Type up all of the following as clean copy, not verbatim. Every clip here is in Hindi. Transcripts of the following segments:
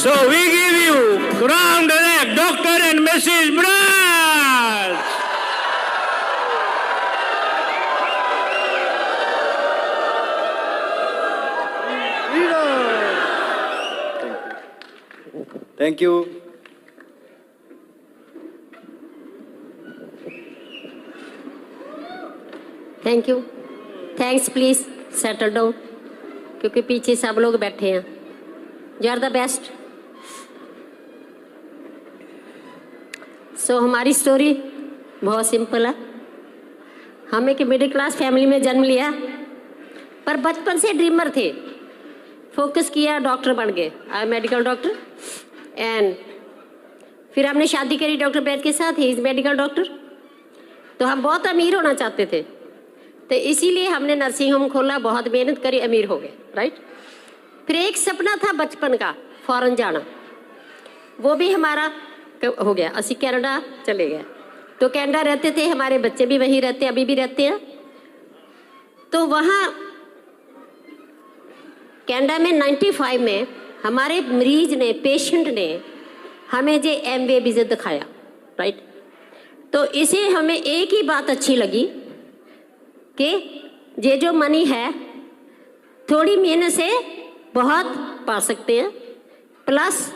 So we give you crown direct Dr. and Mrs. Braj. Thank you. Thank you. Thanks, please settle down, क्योंकि पीछे सब लोग बैठे हैं। You are the best. So हमारी स्टोरी बहुत सिंपल है। हम एक मिडिल क्लास फैमिली में जन्म लिया, पर बचपन से ड्रीमर थे। फोकस किया, डॉक्टर बन गए, आई मेडिकल डॉक्टर। एंड फिर हमने शादी करी डॉक्टर बैद के साथ, ही इज मेडिकल डॉक्टर। तो हम बहुत अमीर होना चाहते थे, तो इसीलिए हमने नर्सिंग होम खोला, बहुत मेहनत करी, अमीर हो गए, राइट। फिर एक सपना था बचपन का, फॉरेन जाना, वो भी हमारा हो गया। असि कनाडा चले गए। तो कनाडा रहते थे, हमारे बच्चे भी वहीं रहते, अभी भी रहते हैं। तो वहाँ कनाडा में 95 में हमारे मरीज ने, पेशेंट ने हमें जो एमवे वीज़ा दिखाया, राइट। तो इसे हमें एक ही बात अच्छी लगी कि ये जो मनी है थोड़ी मेहनत से बहुत पा सकते हैं, प्लस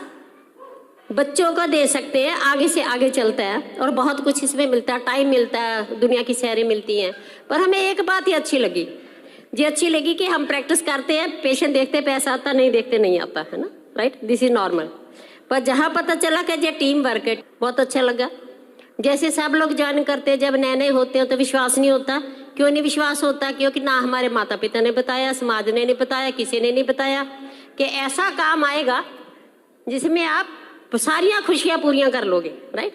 बच्चों को दे सकते हैं, आगे से आगे चलता है और बहुत कुछ इसमें मिलता है, टाइम मिलता है, दुनिया की सैरें मिलती हैं। पर हमें एक बात ही अच्छी लगी, ये अच्छी लगी कि हम प्रैक्टिस करते हैं, पेशेंट देखते पैसा आता, नहीं देखते नहीं आता, है ना, राइट, दिस इज नॉर्मल। पर जहाँ पता चला कि ये टीम वर्क है, बहुत अच्छा लगा। जैसे सब लोग ज्वाइन करते हैं, जब नए नए होते हैं तो विश्वास नहीं होता। क्यों नहीं विश्वास होता? क्योंकि ना हमारे माता पिता ने बताया, समाज ने नहीं बताया, किसी ने नहीं बताया कि ऐसा काम आएगा जिसमें आप सारियाँ खुशियाँ पूरियाँ कर लोगे, राइट।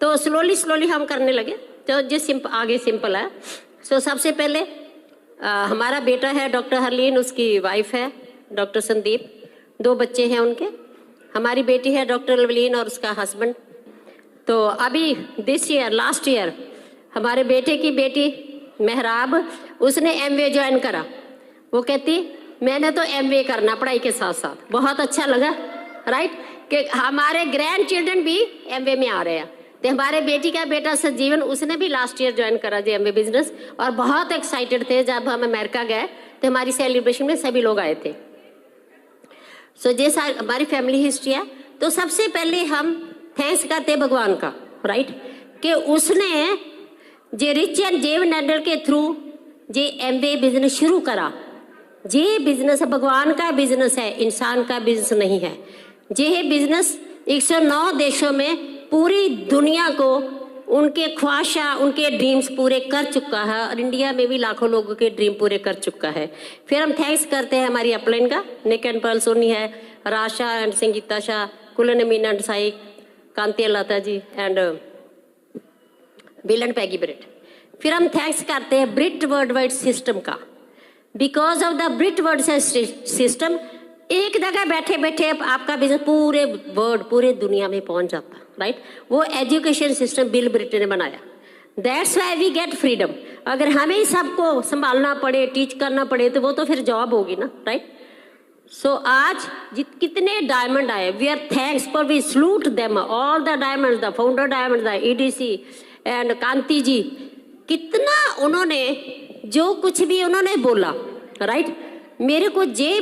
तो स्लोली स्लोली हम करने लगे। तो जो आगे सिंपल है। सो सबसे पहले हमारा बेटा है डॉक्टर हरलीन, उसकी वाइफ है डॉक्टर संदीप, 2 बच्चे हैं उनके। हमारी बेटी है डॉक्टर लवलीन और उसका हस्बैंड। तो अभी दिस ईयर, लास्ट ईयर, हमारे बेटे की बेटी मेहराब, उसने एमवे ज्वाइन करा। वो कहती मैंने तो एमवे करना पढ़ाई के साथ साथ। बहुत अच्छा लगा, राइट, कि हमारे ग्रैंड चिल्ड्रन भी एमवे में आ रहे हैं। तो हमारे बेटी का बेटा संजीवन, उसने भी लास्ट ईयर ज्वाइन करा जी एमवे बिजनेस, और बहुत एक्साइटेड थे। जब हम अमेरिका गए तो हमारी सेलिब्रेशन में सभी लोग आए थे। सो ये हमारी फैमिली हिस्ट्री है। तो सबसे पहले हम थैंक्स करते भगवान का, राइट, कि उसने जे रिच एंड जेव नैंडल के थ्रू जे एमवे बिजनेस शुरू करा। ये बिजनेस भगवान का बिजनेस है, इंसान का बिजनेस नहीं है। ये बिजनेस 109 देशों में पूरी दुनिया को उनके ख्वाहिशा, उनके ड्रीम्स पूरे कर चुका है, और इंडिया में भी लाखों लोगों के ड्रीम पूरे कर चुका है। फिर हम थैंक्स करते हैं हमारी अपलाइन का, निक एंड पर्ल सोनी है, Rasha and Sangeeta Shah, Kulan Meena and Sai, Kanti Lata ji and Bill and Peggy Britt. फिर हम थैंक्स करते हैं ब्रिट वर्ल्ड वाइड सिस्टम का। Because of the Britt world system एक जगह बैठे बैठे आपका बिजनेस पूरे वर्ल्ड, पूरे दुनिया में पहुंच जाता, राइट। वो एजुकेशन सिस्टम बिल ब्रिट ने बनाया। That's why we get freedom. अगर हमें सबको संभालना पड़े, टीच करना पड़े, तो वो तो फिर जॉब होगी ना, राइट। सो आज कितने डायमंड आए, we are thanks for, we salute them all the diamond, the founder diamond, the EDC and Kanti ji. कितना उन्होंने, जो कुछ भी उन्होंने बोला, राइट, मेरे को ये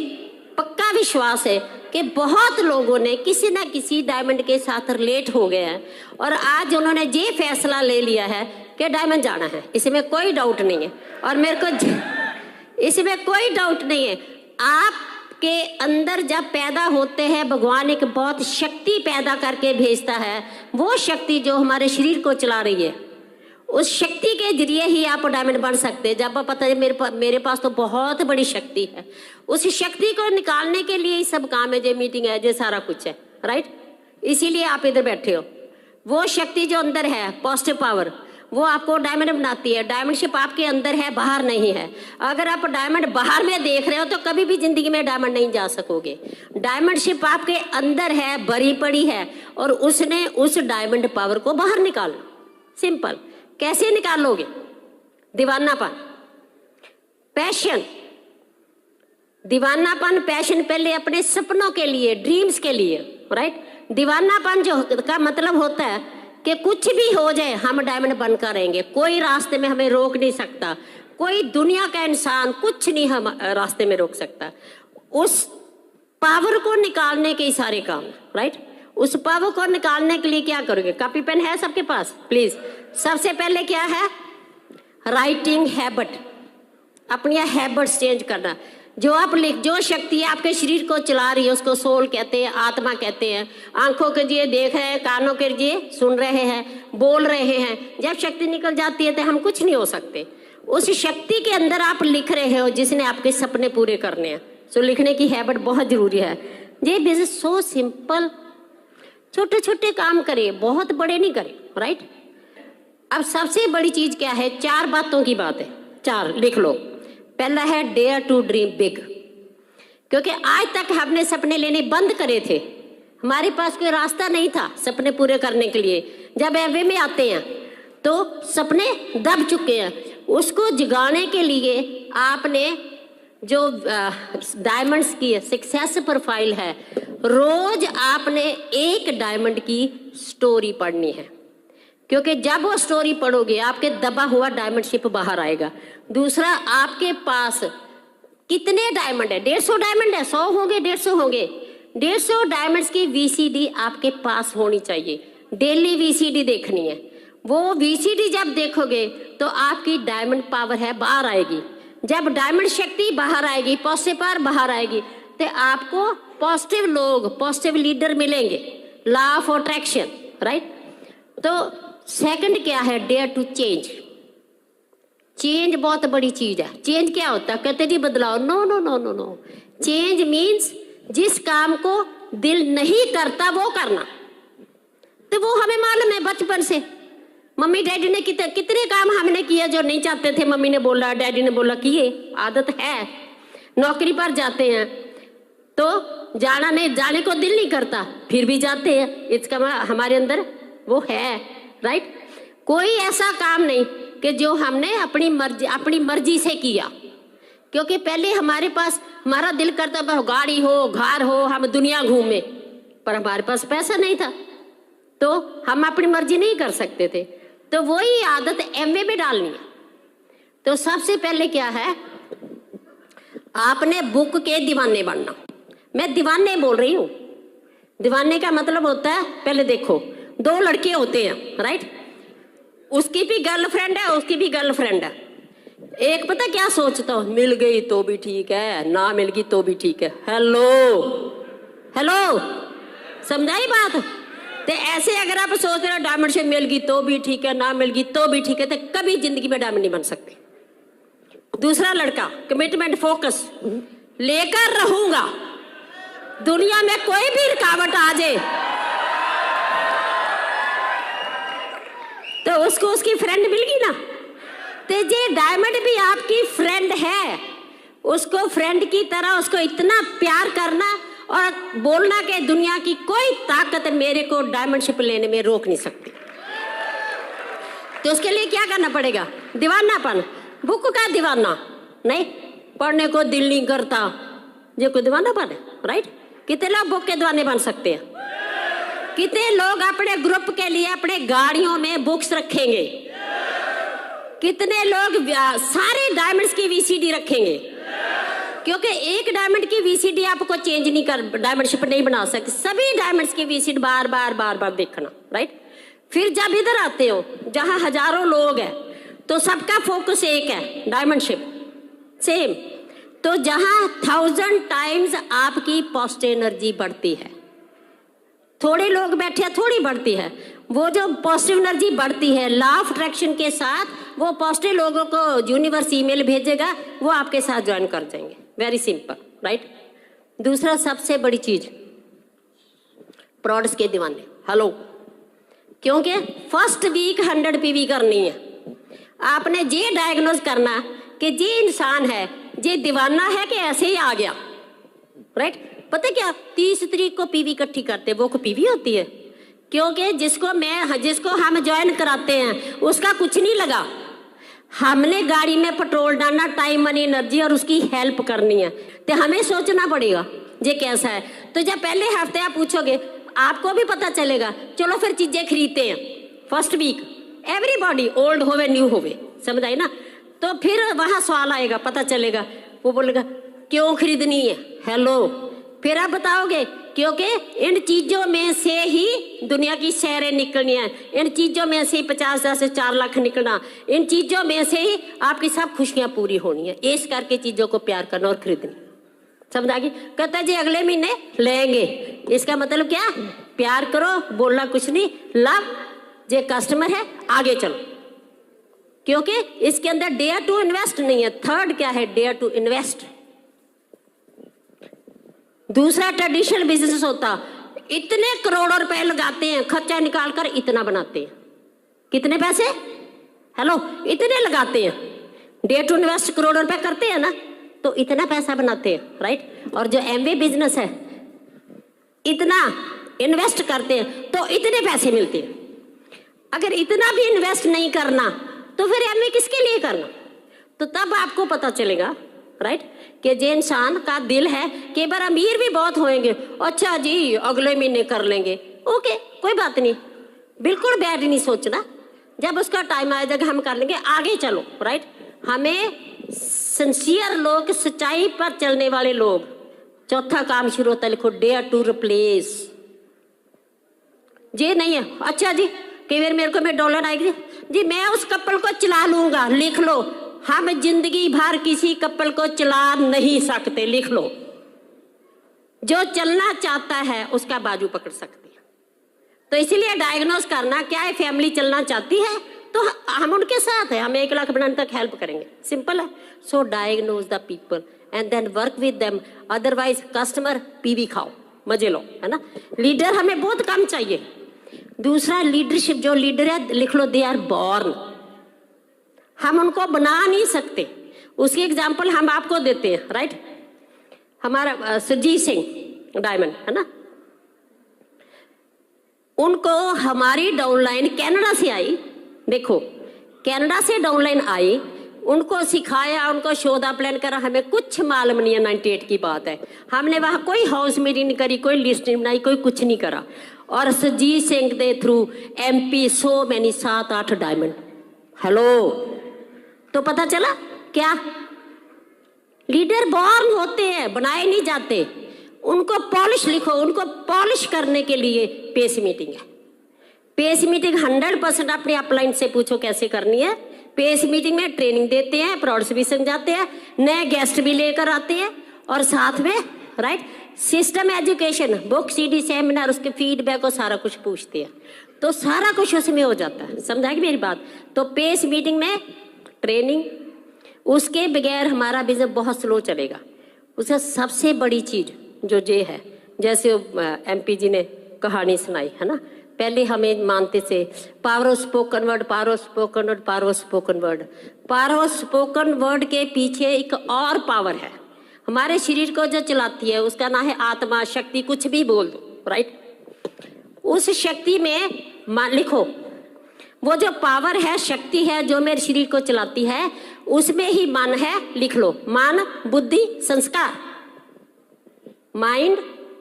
पक्का विश्वास है कि बहुत लोगों ने किसी ना किसी डायमंड के साथ रिलेट हो गए हैं, और आज उन्होंने ये फैसला ले लिया है कि डायमंड जाना है। इसमें कोई डाउट नहीं है, और मेरे को इसमें कोई डाउट नहीं है। आपके अंदर जब पैदा होते हैं, भगवान एक बहुत शक्ति पैदा करके भेजता है। वो शक्ति जो हमारे शरीर को चला रही है, उस शक्ति के जरिए ही आप डायमंड बन सकते हैं। जब आप पता है मेरे पास तो बहुत बड़ी शक्ति है, उस शक्ति को निकालने के लिए ही सब काम है, जो मीटिंग है, जो सारा कुछ है, राइट। इसीलिए आप इधर बैठे हो। वो शक्ति जो अंदर है, पॉजिटिव पावर, वो आपको डायमंड बनाती है। डायमंडशिप आपके अंदर है, बाहर नहीं है। अगर आप डायमंड बाहर में देख रहे हो तो कभी भी जिंदगी में डायमंड नहीं जा सकोगे। डायमंडशिप आपके अंदर है, भरी पड़ी है, और उसने उस डायमंड पावर को बाहर निकालना। सिंपल। कैसे निकालोगे? दीवानापन, पैशन, दीवानापन पैशन पहले अपने सपनों के लिए, ड्रीम्स के लिए, राइट। दीवानापन जो का मतलब होता है कि कुछ भी हो जाए हम डायमंड बनकर रहेंगे, कोई रास्ते में हमें रोक नहीं सकता, कोई दुनिया का इंसान कुछ नहीं हम रास्ते में रोक सकता। उस पावर को निकालने के सारे काम, राइट। उस पावर को निकालने के लिए क्या करोगे? कॉपी पेन है सबके पास? प्लीज। सबसे पहले क्या है? राइटिंग हैबिट, अपनी हैबिट्स चेंज करना। जो आप जो शक्ति आपके शरीर को चला रही है उसको सोल कहते हैं, आत्मा कहते हैं। आंखों के लिए देख रहे हैं, कानों के लिए सुन रहे हैं, बोल रहे हैं। जब शक्ति निकल जाती है तो हम कुछ नहीं हो सकते। उस शक्ति के अंदर आप लिख रहे हो जिसने आपके सपने पूरे करने हैं। सो लिखने की हैबिट बहुत जरूरी है। ये बिजनेस सो सिंपल, छोटे छोटे काम करें, बहुत बड़े नहीं करें, राइट। अब सबसे बड़ी चीज क्या है? 4 बातों की बात है, 4 लिख लो। पहला है डेयर टू ड्रीम बिग, क्योंकि आज तक हमने सपने लेने बंद करे थे, हमारे पास कोई रास्ता नहीं था सपने पूरे करने के लिए। जब एमवे में आते हैं तो सपने दब चुके हैं, उसको जगाने के लिए आपने जो डायमंड्स की सक्सेस प्रोफाइल है, रोज आपने एक डायमंड की स्टोरी पढ़नी है, क्योंकि जब वो स्टोरी पढ़ोगे आपके दबा हुआ डायमंड शिप बाहर आएगा। दूसरा, आपके पास कितने डायमंड है? 150 डायमंड है, 100 होंगे, 150 होंगे। 150 डायमंड्स की वीसीडी आपके पास होनी चाहिए, डेली वीसीडी देखनी है। वो वीसीडी जब देखोगे तो आपकी डायमंड पावर है बाहर आएगी। जब डायमंड शक्ति बाहर आएगी, पॉजिटिव पावर बाहर आएगी, तो आपको पॉजिटिव लोग, पॉजिटिव लीडर मिलेंगे। Law of attraction, right. तो सेकंड क्या है? Dare to change. चेंज बहुत बड़ी चीज है। चेंज क्या होता है? कहते जी बदलाव, no no no no no. Change means जिस काम को दिल नहीं करता वो करना। तो वो हमें मालूम है बचपन से, मम्मी डैडी ने कितने काम हमने किए जो नहीं चाहते थे, मम्मी ने बोला, डैडी ने बोला, किए, आदत है। नौकरी पर जाते हैं तो जाने को दिल नहीं करता, फिर भी जाते हैं। इसका हमारे अंदर वो है, राइट। कोई ऐसा काम नहीं कि जो हमने अपनी मर्जी से किया, क्योंकि पहले हमारे पास हमारा दिल करता था गाड़ी हो, घर हो, हम दुनिया घूमे, पर हमारे पास पैसा नहीं था तो हम अपनी मर्जी नहीं कर सकते थे। तो वही आदत एमवे में डालनी है। तो सबसे पहले क्या है? आपने बुक के दीवाने बनना। मैं दीवाने बोल रही हूँ। दीवाने का मतलब होता है, पहले देखो 2 लड़के होते हैं, राइट। उसकी भी गर्लफ्रेंड है, उसकी भी गर्लफ्रेंड है। एक पता क्या सोचता हूँ, मिल गई तो भी ठीक है, ना मिल गई तो भी ठीक है। हेलो हेलो, समझाई बात? तो ऐसे अगर आप सोच रहे हो डायमंड से मिल गई तो भी ठीक है, ना मिल गई तो भी ठीक है, तो कभी जिंदगी में डायमंड नहीं बन सकते। दूसरा लड़का कमिटमेंट, फोकस, लेकर रहूंगा, दुनिया में कोई भी रुकावट आ जाए तो उसको उसकी फ्रेंड मिल गई ना। तो ये डायमंड भी आपकी फ्रेंड है, उसको फ्रेंड की तरह उसको इतना प्यार करना और बोलना कि दुनिया की कोई ताकत मेरे को डायमंड शिप लेने में रोक नहीं सकती। तो उसके लिए क्या करना पड़ेगा? दीवानापन। बुक का दीवाना नहीं, पढ़ने को दिल नहीं करता, ये कोई दीवानापन है, राइट। कितने लोग बुक के दीवाने बन सकते हैं? कितने लोग अपने ग्रुप के लिए अपने गाड़ियों में बुक्स रखेंगे? कितने लोग सारे डायमंड्स की वीसीडी रखेंगे? क्योंकि एक डायमंड की वीसीडी आपको चेंज नहीं कर, डायमंड शिप नहीं बना सकते। सभी डायमंड्स की वीसीडी बार बार देखना, राइट। फिर जब इधर आते हो जहां हजारों लोग हैं तो सबका फोकस एक है, डायमंड शिप सेम। तो जहां 1000 टाइम्स आपकी पॉजिटिव एनर्जी बढ़ती है, थोड़े लोग बैठे हैं थोड़ी बढ़ती है, वो जो पॉजिटिव एनर्जी बढ़ती है लॉ ऑफ अट्रैक्शन के साथ, वो पॉजिटिव लोगों को यूनिवर्स ईमेल भेजेगा, वो आपके साथ ज्वाइन कर जाएंगे। Very simple, right. दूसरा सबसे बड़ी चीज, प्रोडक्ट्स के दीवाने। हेलो, क्योंकि फर्स्ट वीक 100 पीवी करनी है। आपने ये डायग्नोज करना कि ये इंसान है, ये दीवाना है कि ऐसे ही आ गया, राइट। पता क्या, 30 तारीख को पीवी इकट्ठी करते, वो को पीवी होती है, क्योंकि जिसको हम ज्वाइन कराते हैं उसका कुछ नहीं लगा, हमने गाड़ी में पेट्रोल डालना, टाइम मनी एनर्जी और उसकी हेल्प करनी है, तो हमें सोचना पड़ेगा ये कैसा है। तो जब पहले हफ्ते आप पूछोगे आपको भी पता चलेगा, चलो फिर चीजें खरीदते हैं। फर्स्ट वीक एवरीबॉडी, ओल्ड होवे न्यू होवे, समझ आई ना। तो फिर वहां सवाल आएगा, पता चलेगा, वो बोलेगा क्यों खरीदनी है, हेलो। फिर आप बताओगे क्योंकि इन चीजों में से ही दुनिया की शहरें निकलनी है, इन चीजों में से ही 50,000 से 4 लाख निकलना, इन चीजों में से ही आपकी सब खुशियां पूरी होनी है। इस करके चीजों को प्यार करना और खरीदना, समझ आ गई। कहता है जी अगले महीने लेंगे, इसका मतलब क्या, प्यार करो, बोलना कुछ नहीं, लव, जे कस्टमर है आगे चलो, क्योंकि इसके अंदर डेयर टू इन्वेस्ट नहीं है। थर्ड क्या है, डेयर टू इन्वेस्ट। दूसरा ट्रेडिशनल बिजनेस होता, इतने करोड़ों रुपए लगाते हैं, खर्चा निकाल कर इतना बनाते हैं, कितने पैसे, हेलो, इतने लगाते हैं। डेयर टू इन्वेस्ट करोड़ों रुपए करते हैं ना, तो इतना पैसा बनाते हैं, राइट। और जो एमवे बिजनेस है, इतना इन्वेस्ट करते हैं तो इतने पैसे मिलते हैं। अगर इतना भी इन्वेस्ट नहीं करना तो फिर एमवे किसके लिए करना। तो तब आपको पता चलेगा, राइट, कि जो इंसान का दिल है, कई बार अमीर भी बहुत होंगे, अच्छा जी अगले महीने कर लेंगे, ओके कोई बात नहीं, बिल्कुल बैड नहीं सोचना, जब उसका टाइम आया जगह हम कर लेंगे, आगे चलो, राइट। हमें सिंसियर लोग, सच्चाई पर चलने वाले लोग। चौथा काम शुरू होता है, लिखो डेयर टू रिप्लेस। ये नहीं है अच्छा जी कई बार मेरे को में डॉलर आएगी जी, मैं उस कपल को चला लूंगा, लिख लो, हम जिंदगी भर किसी कपल को चला नहीं सकते, लिख लो। जो चलना चाहता है उसका बाजू पकड़ सकती है। तो इसीलिए डायग्नोज करना, क्या है फैमिली चलना चाहती है तो हम उनके साथ है, हम 1 लाख बनाने तक हेल्प करेंगे, सिंपल है। So diagnose the people and then work with them, otherwise customer PV खाओ, मजे लो, है ना। लीडर हमें बहुत कम चाहिए। दूसरा लीडरशिप, जो लीडर है लिख लो, दे आर बॉर्न, हम उनको बना नहीं सकते। उसकी एग्जाम्पल हम आपको देते हैं, राइट। हमारा सुरजीत सिंह डायमंड है ना, उनको हमारी डाउनलाइन कनाडा से आई, देखो कनाडा से डाउनलाइन आई, उनको सिखाया, उनको शोधा प्लान करा, हमें कुछ मालूम नहीं है। 98 की बात है, हमने वहां कोई हाउस मीटिंग नहीं करी, कोई लिस्ट नहीं बनाई, कोई कुछ नहीं करा, और सुरजीत सिंह के through MP so many 7-8 diamond, hello. तो पता चला क्या, लीडर बॉर्न होते हैं, बनाए नहीं जाते। उनको पॉलिश, लिखो, उनको पॉलिश करने के लिए पेस मीटिंग है। पेस मीटिंग 100% अपने अपलाइन से पूछो कैसे करनी है। पेस मीटिंग में ट्रेनिंग देते हैं, प्रोडक्ट्स भी समझाते हैं, नए गेस्ट भी लेकर आते हैं, और साथ में right system education, book CD seminar, उसके फीडबैक और सारा कुछ पूछते हैं। तो सारा कुछ उसमें हो जाता है, समझाएगी मेरी बात। तो पेस मीटिंग में ट्रेनिंग, उसके बगैर हमारा बिजनेस बहुत स्लो चलेगा। उसका सबसे बड़ी चीज जो ये है, जैसे MP जी ने कहानी सुनाई है ना, पहले हमें मानते थे power of spoken word, power of spoken word, power of spoken word. Power of spoken word के पीछे एक और पावर है, हमारे शरीर को जो चलाती है, उसका नाम है आत्मा, शक्ति, कुछ भी बोल दो, राइट। उस शक्ति में लिखो, वो जो पावर है, शक्ति है जो मेरे शरीर को चलाती है, उसमें ही मन है, लिख लो, मन, बुद्धि, संस्कार, माइंड,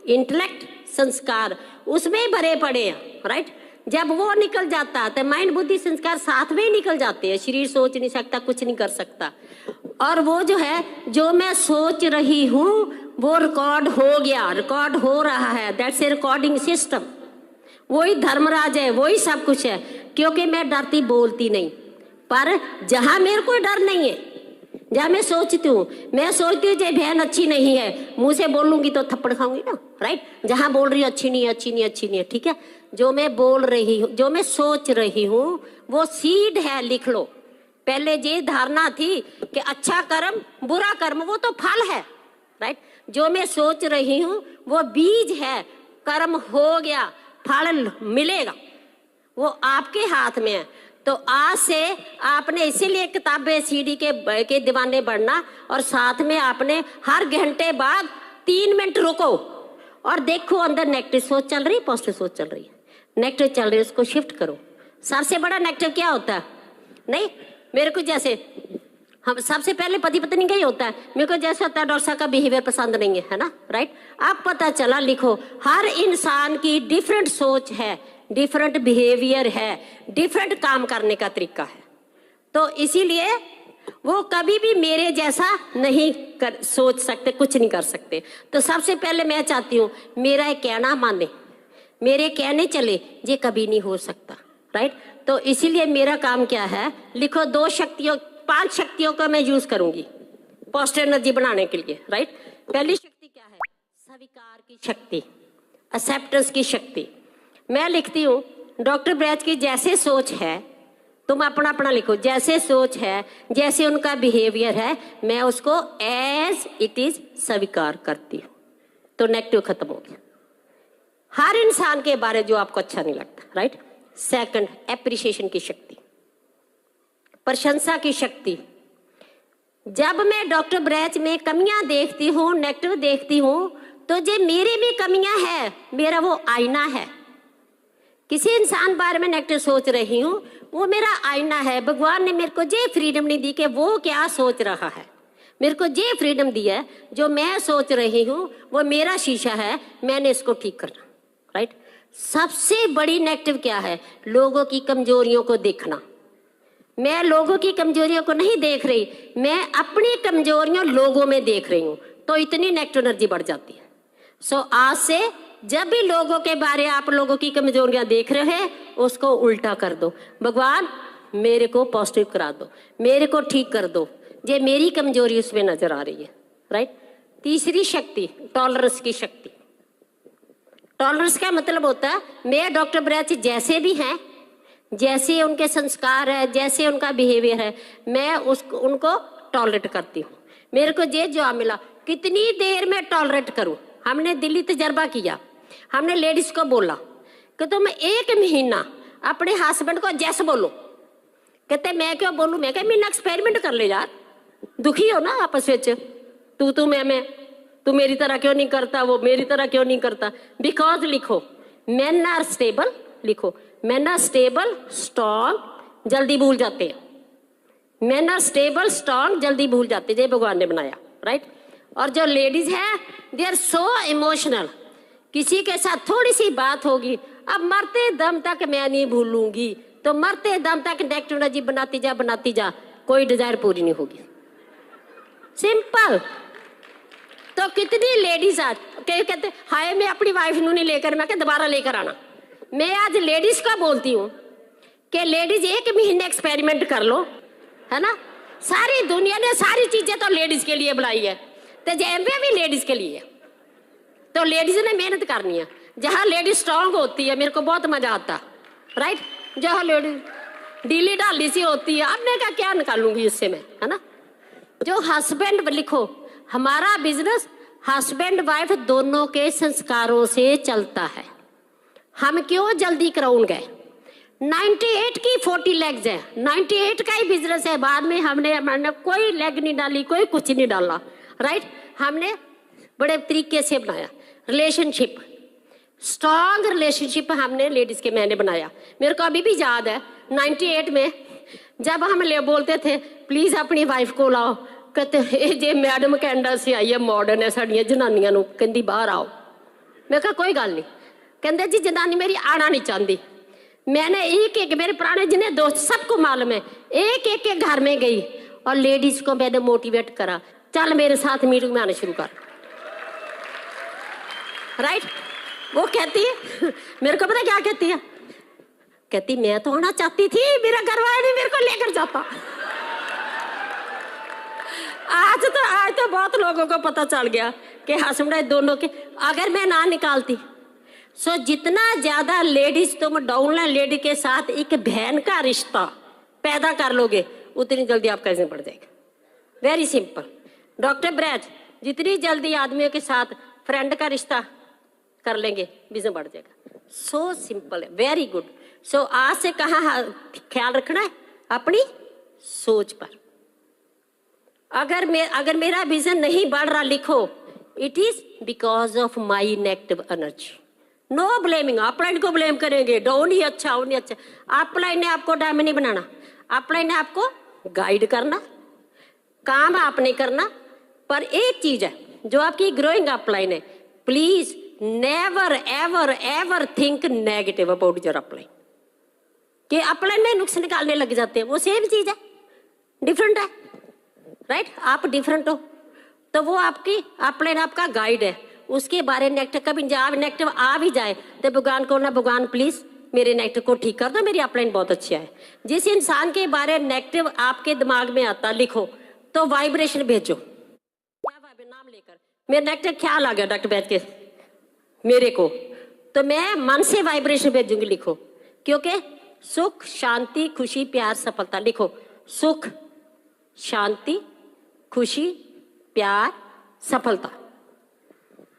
इंटेलेक्ट, संस्कार, उसमें भरे पड़े हैं, राइट। जब वो निकल जाता है तो माइंड, बुद्धि, संस्कार साथ में ही निकल जाते हैं। शरीर सोच नहीं सकता, कुछ नहीं कर सकता। और वो जो है, जो मैं सोच रही हूँ वो रिकॉर्ड हो गया, रिकॉर्ड हो रहा है, दैट्स ए रिकॉर्डिंग सिस्टम। वही धर्मराज है, वही सब कुछ है, क्योंकि मैं डरती बोलती नहीं। पर जहां मेरे को डर नहीं है, जहां मैं सोचती हूँ जो बहन अच्छी नहीं है, मुंह से बोलूंगी तो थप्पड़ खाऊंगी ना, राइट। जहां बोल रही हूँ अच्छी नहीं है, अच्छी नहीं, अच्छी नहीं है, ठीक है। जो मैं बोल रही हूँ, जो मैं सोच रही हूँ, वो सीड है, लिख लो। पहले ये धारणा थी कि अच्छा कर्म बुरा कर्म, वो तो फल है, राइट। जो मैं सोच रही हूँ वो बीज है, कर्म हो गया, फल मिलेगा, वो आपके हाथ में है। तो आज से आपने इसीलिए किताबें CD के दीवाने बढ़ना, और साथ में आपने हर घंटे बाद 3 मिनट रुको और देखो अंदर नेगेटिव सोच चल रही है, पॉजिटिव सोच चल रही है। नेगेटिव चल रही है, उसको शिफ्ट करो। सबसे बड़ा नेगेटिव क्या होता है, नहीं मेरे को जैसे हम सबसे पहले पति पत्नी का ही होता है, मेरे को जैसे होता है डॉक्टर साहब का बिहेवियर पसंद नहीं है ना, राइट। अब पता चला, लिखो, हर इंसान की डिफरेंट सोच है, डिफरेंट बिहेवियर है, डिफरेंट काम करने का तरीका है। तो इसीलिए वो कभी भी मेरे जैसा नहीं सोच सकते, कुछ नहीं कर सकते। तो सबसे पहले मैं चाहती हूँ मेरा एक कहना माने, मेरे कहने चले, ये कभी नहीं हो सकता, राइट। तो इसीलिए मेरा काम क्या है, लिखो, 5 शक्तियों का मैं यूज करूंगी पॉजिटिव एनर्जी बनाने के लिए, राइट। पहली शक्ति क्या है, स्वीकार की शक्ति, एक्सेप्टेंस की शक्ति। मैं लिखती हूँ डॉक्टर ब्रैच की जैसे सोच है, तुम अपना अपना लिखो, जैसे सोच है, जैसे उनका बिहेवियर है, मैं उसको एज इट इज स्वीकार करती हूँ। तो नेगेटिव खत्म हो गया, हर इंसान के बारे जो आपको अच्छा नहीं लगता, राइट। सेकंड, एप्रिसिएशन की शक्ति, प्रशंसा की शक्ति। जब मैं डॉक्टर ब्रैच में कमियां देखती हूँ, नेगेटिव देखती हूँ, तो जो मेरी भी कमियां है, मेरा वो आईना है। किसी इंसान बारे में नेगेटिव सोच रही हूँ, वो मेरा आईना है। भगवान ने मेरे को ये फ्रीडम नहीं दी कि वो क्या सोच रहा है, मेरे को ये फ्रीडम दी है, जो मैं सोच रही हूँ वो मेरा शीशा है, मैंने इसको ठीक करना, राइट। सबसे बड़ी नेगेटिव क्या है, लोगों की कमजोरियों को देखना। मैं लोगों की कमजोरियों को नहीं देख रही, मैं अपनी कमजोरियां लोगों में देख रही हूँ, तो इतनी नेगेटिव एनर्जी बढ़ जाती है। सो आज से जब भी लोगों के बारे आप लोगों की कमजोरियां देख रहे हैं, उसको उल्टा कर दो, भगवान मेरे को पॉजिटिव करा दो, मेरे को ठीक कर दो, ये मेरी कमजोरी उसमें नजर आ रही है, राइट। तीसरी शक्ति, टॉलरेंस की शक्ति। टॉलरेंस का मतलब होता है, मैं डॉक्टर ब्रैच जैसे भी हैं, जैसे उनके संस्कार है, जैसे उनका बिहेवियर है, मैं उनको टॉलरेट करती हूँ। मेरे को ये जवाब मिला, कितनी देर में टॉलरेट करूँ। हमने दिल्ली तजर्बा किया, हमने लेडीज को बोला कि तुम 1 महीना अपने हस्बैंड को जैसे बोलो। कहते मैं क्यों बोलूँ, मैं क्या महीना एक्सपेरिमेंट कर ले यार, दुखी हो ना आपस में, तू मैं, तू मेरी तरह क्यों नहीं करता, वो मेरी तरह क्यों नहीं करता। बिकॉज लिखो, मेन आर स्टेबल, लिखो, मेन आर स्टेबल स्ट्रॉन्ग, जल्दी भूल जाते हैं। मेन आर स्टेबल स्ट्रॉन्ग, जल्दी भूल जाते हैं, ये भगवान ने बनाया, राइट। और जो लेडीज है, दे आर सो इमोशनल, किसी के साथ थोड़ी सी बात होगी, अब मरते दम तक मैं नहीं भूलूंगी, तो मरते दम तक नेगेटिव एनर्जी बनाती जा, कोई डिजायर पूरी नहीं होगी, सिंपल। तो कितनी लेडीज आज कहते हाय मैं अपनी वाइफ नू नहीं लेकर, मैं दोबारा लेकर आना। मैं आज लेडीज का बोलती हूँ कि लेडीज 1 महीने एक्सपेरिमेंट कर लो, है ना। सारी दुनिया ने सारी चीजें तो लेडीज के लिए बनाई है, तो एमवे भी लेडीज के लिए। तो लेडीज ने मेहनत करनी है, जहाँ लेडीज स्ट्रांग होती है, मेरे को बहुत मजा आता, राइट। जहाँ लेडीज ढीली ढाली सी होती है, अब मैं क्या निकालूंगी इससे मैं, है ना। जो हस्बैंड, लिखो, हमारा बिजनेस हस्बैंड वाइफ दोनों के संस्कारों से चलता है। हम क्यों जल्दी क्राउन गए, 98 की 40 लेग्स है, 98 का ही बिजनेस है। बाद में हमने कोई लेग नहीं डाली, कोई कुछ नहीं डाला, राइट। हमने बड़े तरीके से बनाया रिलेशनशिप, स्ट्रॉन्ग रिलेशनशिप हमने लेडीज के मैंने बनाया। मेरे को अभी भी याद है 98 में जब हम बोलते थे प्लीज अपनी वाइफ को लाओ, कहते जे मैडम कैनेडा से आई है, मॉडर्न है, साड़ियाँ जनानियां नू कहती बाहर आओ। मैं कहा कोई गल नहीं, कहते जी जनानी मेरी आना नहीं चाहती। मैंने एक मेरे पुराने जिन्हें दोस्त सबको मालूम है, एक के घर में गई और लेडीज को मैंने मोटिवेट करा, चल मेरे साथ मीटिंग में आना शुरू कर, राइट। वो कहती है मेरे को पता क्या कहती है, कहती मैं तो आना चाहती थी, मेरा घर वाला नहीं मेरे को लेकर जाता। आज तो बहुत लोगों को पता चल गया कि हस्बैंड दोनों के, अगर मैं ना निकालती, सो जितना ज्यादा लेडीज तुम डाउनलाइन लेडी के साथ एक बहन का रिश्ता पैदा कर लोगे, उतनी जल्दी आपका बिजनेस बढ़ जाएगा। Very simple. डॉक्टर ब्रैच जितनी जल्दी आदमियों के साथ फ्रेंड का रिश्ता कर लेंगे, बिजनेस बढ़ जाएगा। सो सिंपल है, वेरी गुड। सो आज से कहाँ ख्याल रखना है, अपनी सोच पर। अगर मेरा विजन नहीं बढ़ रहा, लिखो, it is because of my negative energy. No blaming, upline को ब्लेम करेंगे, डाउन ही अच्छा, डाउन ही अच्छा। अपलाइन ने आपको डायमंड नहीं बनाना, अपलाइन ने आपको गाइड करना, काम आपने करना। पर एक चीज है जो आपकी ग्रोइंग अपलाइन है, please never ever ever think negative about your upline. कि अपलाइन में नुक्स निकालने लग जाते हैं, वो सेम चीज है, डिफरेंट है, राइट? आप डिफरेंट हो तो वो आपकी अपलाइन आपका गाइड है, उसके बारे नेगेटिव कभी नेगेटिव आ भी जाए तो भगवान को ना, भगवान प्लीज मेरे नेगेटिव को ठीक कर दो, मेरी अपलाइन बहुत अच्छी है। जिस इंसान के बारे नेगेटिव आपके दिमाग में आता, लिखो तो वाइब्रेशन भेजो, क्या नाम लेकर मेरे नेगेटिव ख्याल आ गया डॉक्टर बैठ के मेरे को, तो मैं मन से वाइब्रेशन भेजूंगी, लिखो। क्योंकि सुख, शांति, खुशी, प्यार, सफलता, लिखो सुख, शांति, खुशी, प्यार, सफलता।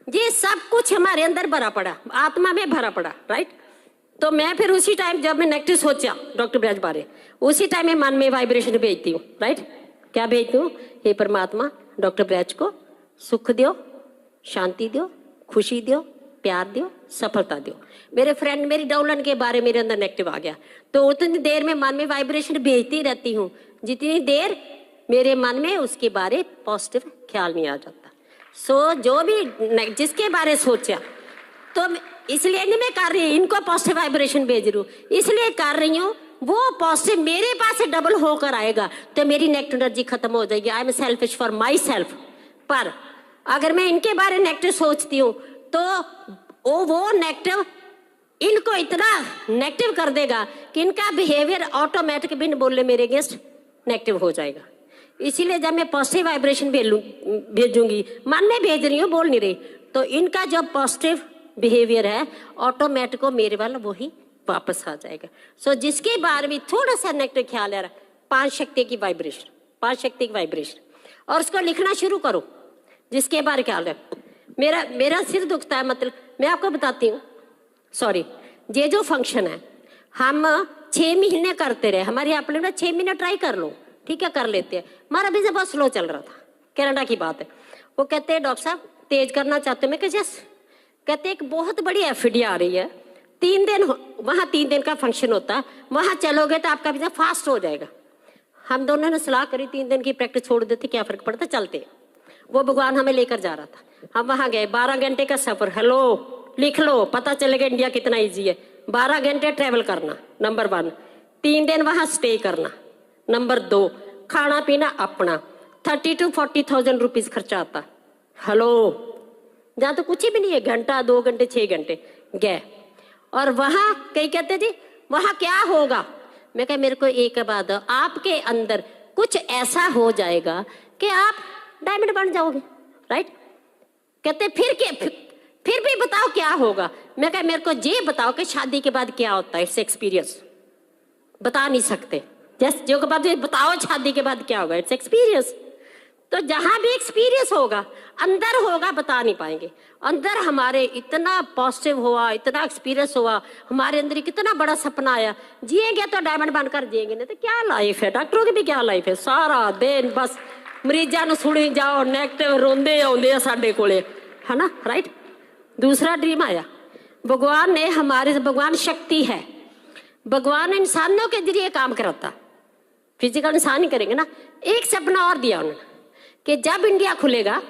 ये सब कुछ हमारे अंदर भरा पड़ा, आत्मा में भरा पड़ा, राइट? तो मैं फिर उसी टाइम जब मैं नेगेटिव सोचा डॉक्टर ब्रज बारे, उसी टाइम में मन में वाइब्रेशन भेजती हूँ, राइट? क्या भेजती हूँ? हे परमात्मा, डॉक्टर ब्रज को सुख दियो, शांति दियो, खुशी दियो, प्यार दियो, सफलता दियो। मेरे फ्रेंड मेरी डाउनलाइन के बारे मेरे अंदर नेगेटिव आ गया, तो उतनी देर में मन में वाइब्रेशन भेजती रहती हूँ जितनी देर मेरे मन में उसके बारे पॉजिटिव ख्याल नहीं आ जाता। सो जो भी जिसके बारे सोचा, तो इसलिए नहीं मैं कर रही, इनको पॉजिटिव वाइब्रेशन भेज रही हूँ, इसलिए कर रही हूँ वो पॉजिटिव मेरे पास डबल होकर आएगा, तो मेरी नेगेटिव एनर्जी खत्म हो जाएगी। I am selfish for my self. पर अगर मैं इनके बारे नेगेटिव सोचती हूँ तो वो नेगेटिव इनको इतना नेगेटिव कर देगा कि इनका बिहेवियर ऑटोमेटिक बिन बोले मेरे अगेंस्ट नेगेटिव हो जाएगा। इसीलिए जब मैं पॉजिटिव वाइब्रेशन भेजूंगी, मन में भेज रही हूँ, बोल नहीं रही, तो इनका जो पॉजिटिव बिहेवियर है ऑटोमेटिक को मेरे वाला वही वापस आ जाएगा। सो जिसके बारे में थोड़ा सा नेगेटिव ख्याल आ रहा है, 5 शक्ति की वाइब्रेशन, 5 शक्ति की वाइब्रेशन, और उसको लिखना शुरू करो। जिसके बारे ख्याल है, मेरा सिर दुखता है, मतलब मैं आपको बताती हूँ, सॉरी, ये जो फंक्शन है हम 6 महीने करते रहे, हमारे यहाँ पे 6 महीने ट्राई कर लो, ठीक है, कर लेते हैं। हमारा बिजनेस बहुत स्लो चल रहा था, कनाडा की बात है। वो कहते हैं डॉक्टर साहब तेज करना चाहते हो, मैं कहते कहते एक बहुत बड़ी एफडी आ रही है, 3 दिन वहाँ 3 दिन का फंक्शन होता है, वहाँ चलोगे तो आपका बिजनेस फास्ट हो जाएगा। हम दोनों ने सलाह करी, 3 दिन की प्रैक्टिस छोड़ देते, क्या फर्क पड़ता, चलते। वो भगवान हमें लेकर जा रहा था, हम वहाँ गए, 12 घंटे का सफर, हेलो लिख लो, पता चलेगा इंडिया कितना ईजी है। 12 घंटे ट्रेवल करना, नंबर 1, 3 दिन वहाँ स्टे करना, नंबर 2, खाना पीना अपना, 30 to 40,000 रुपीज खर्चा आता। हेलो, जहाँ तो कुछ भी नहीं है, घंटा 2 घंटे 6 घंटे गए, और वहाँ कई कहते जी वहाँ क्या होगा, मैं कहा मेरे को एक बात, आपके अंदर कुछ ऐसा हो जाएगा कि आप डायमंड बन जाओगे, राइट? कहते फिर भी बताओ क्या होगा, मैं कहा मेरे को ये बताओ कि शादी के बाद क्या होता है, इट्स एक्सपीरियंस, बता नहीं सकते। जस्ट जो के बाद बताओ शादी के बाद क्या होगा, इट्स एक्सपीरियंस। तो जहां भी एक्सपीरियंस होगा, अंदर होगा, बता नहीं पाएंगे। अंदर हमारे इतना पॉजिटिव हुआ, इतना एक्सपीरियंस हुआ, हमारे अंदर कितना बड़ा सपना आया, जिएंगे तो डायमंड बनकर जिएंगे, नहीं तो क्या लाइफ है, डॉक्टरों की भी क्या लाइफ है, सारा दिन बस मरीजा नु सुनी जाओ, नेगेटिव रोंदे आउंदे साडे कोले, है ना, राइट? दूसरा ड्रीम आया, भगवान ने हमारे, भगवान शक्ति है, भगवान इंसानों के जरिए काम कराता, फिजिकल इंसान ही करेंगे ना। एक सपना और दिया उन्होंने कि जब इंडिया खुलेगा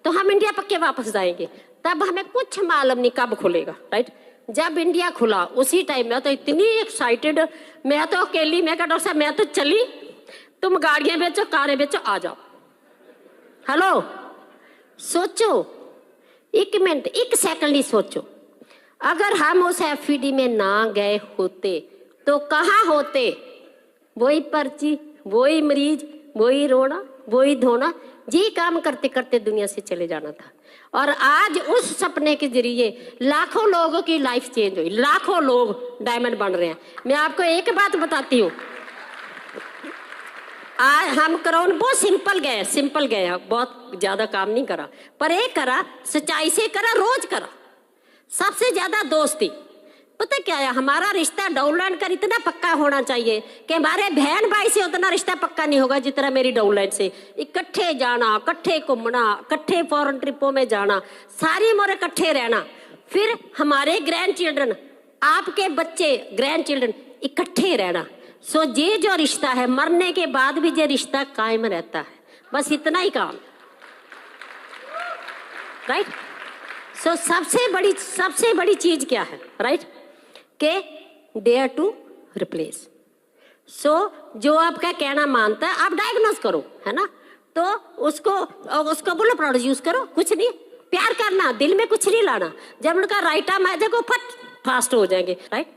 तो हम इंडिया पक्के वापस जाएंगे, तब हमें कुछ मालूम नहीं कब खुलेगा, राइट? जब इंडिया खुला उसी टाइम में तो इतनी एक्साइटेड, मैं तो अकेली, मैं कहा डॉक्टर साहब मैं तो चली, तुम गाड़ियां बेचो, कारें बेचो, आ जाओ। हेलो, सोचो, 1 मिनट 1 सेकंड ही सोचो, अगर हम उस एफईडी में ना गए होते तो कहाँ होते? वही पर्ची, वही मरीज, वही रोना, वही धोना, ये काम करते करते दुनिया से चले जाना था। और आज उस सपने के जरिए लाखों लोगों की लाइफ चेंज हुई, लाखों लोग डायमंड बन रहे हैं। मैं आपको एक बात बताती हूँ, आज हम करोड़ बहुत सिंपल गए, बहुत ज्यादा काम नहीं करा, पर एक करा, सच्चाई से करा, रोज करा, सबसे ज्यादा दोस्ती। पता क्या है, हमारा रिश्ता डाउनलाइन का इतना पक्का होना चाहिए कि हमारे बहन भाई से उतना रिश्ता पक्का नहीं होगा जितना मेरी डाउनलाइन से। इकट्ठे जाना, इकट्ठे घूमना, इकट्ठे फॉरेन ट्रिपों में जाना, सारी उम्र इकट्ठे रहना, फिर हमारे ग्रैंड चिल्ड्रन, आपके बच्चे ग्रैंड चिल्ड्रन, इकट्ठे रहना। सो ये जो रिश्ता है मरने के बाद भी ये रिश्ता कायम रहता है, बस इतना ही काम, राइट। सो सबसे बड़ी चीज क्या है, राइट, के डेयर टू रिप्लेस। सो जो आपका कहना मानता है आप डायग्नोस करो, है ना, तो उसको बोलो प्रोड्यूस करो, कुछ नहीं, प्यार करना, दिल में कुछ नहीं लाना। जब उनका राइट टाइम आ जाएगा फट फास्ट हो जाएंगे, राइट।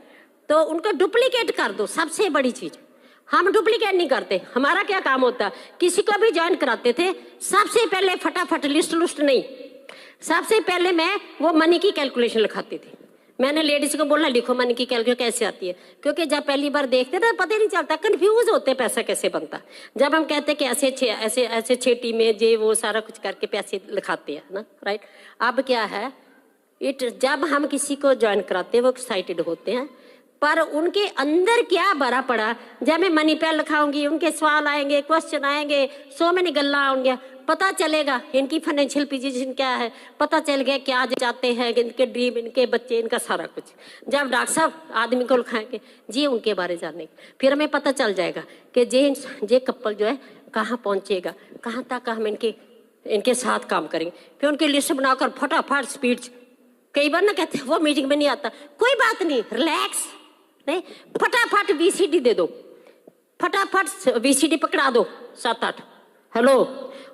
तो उनको डुप्लीकेट कर दो, सबसे बड़ी चीज। हम डुप्लीकेट नहीं करते, हमारा क्या काम होता है, किसी को भी ज्वाइन कराते थे सबसे पहले फटाफट लिस्ट नहीं, सबसे पहले मैं वो मनी की कैलकुलेशन लिखाती थी। मैंने लेडीज को बोलना लिखो मनी की कैलकुलेशन कैसे आती है, क्योंकि जब पहली बार देखते ना पता ही नहीं चलता, कंफ्यूज होते पैसा कैसे बनता। जब हम कहते कि ऐसे 6 टीमें जे वो सारा कुछ करके पैसे लिखाते हैं ना, राइट। अब क्या है, जब हम किसी को ज्वाइन कराते हैं वो एक्साइटेड होते हैं, पर उनके अंदर क्या भरा पड़ा, जब मैं मनी पे लिखाऊंगी उनके सवाल आएंगे, क्वेश्चन आएंगे, 100 में गल्ला आएंगे, पता चलेगा इनकी फाइनेंशियल पोजीशन क्या है, पता चल गया क्या चाहते हैं, इनके ड्रीम, इनके बच्चे, इनका सारा कुछ। जब डॉक्टर साहब आदमी को लिखाएंगे जी उनके बारे जानने, फिर हमें पता चल जाएगा कि जे कपल जो है कहाँ पहुंचेगा, कहाँ तक हम इनके साथ काम करेंगे। फिर उनकी लिस्ट बनाकर फटाफट स्पीड, कई बार ना कहते वो मीटिंग में नहीं आता, कोई बात नहीं, रिलैक्स, नहीं, फटाफट VCD दे दो, फटाफट VCD पकड़ा दो 7-8, हेलो,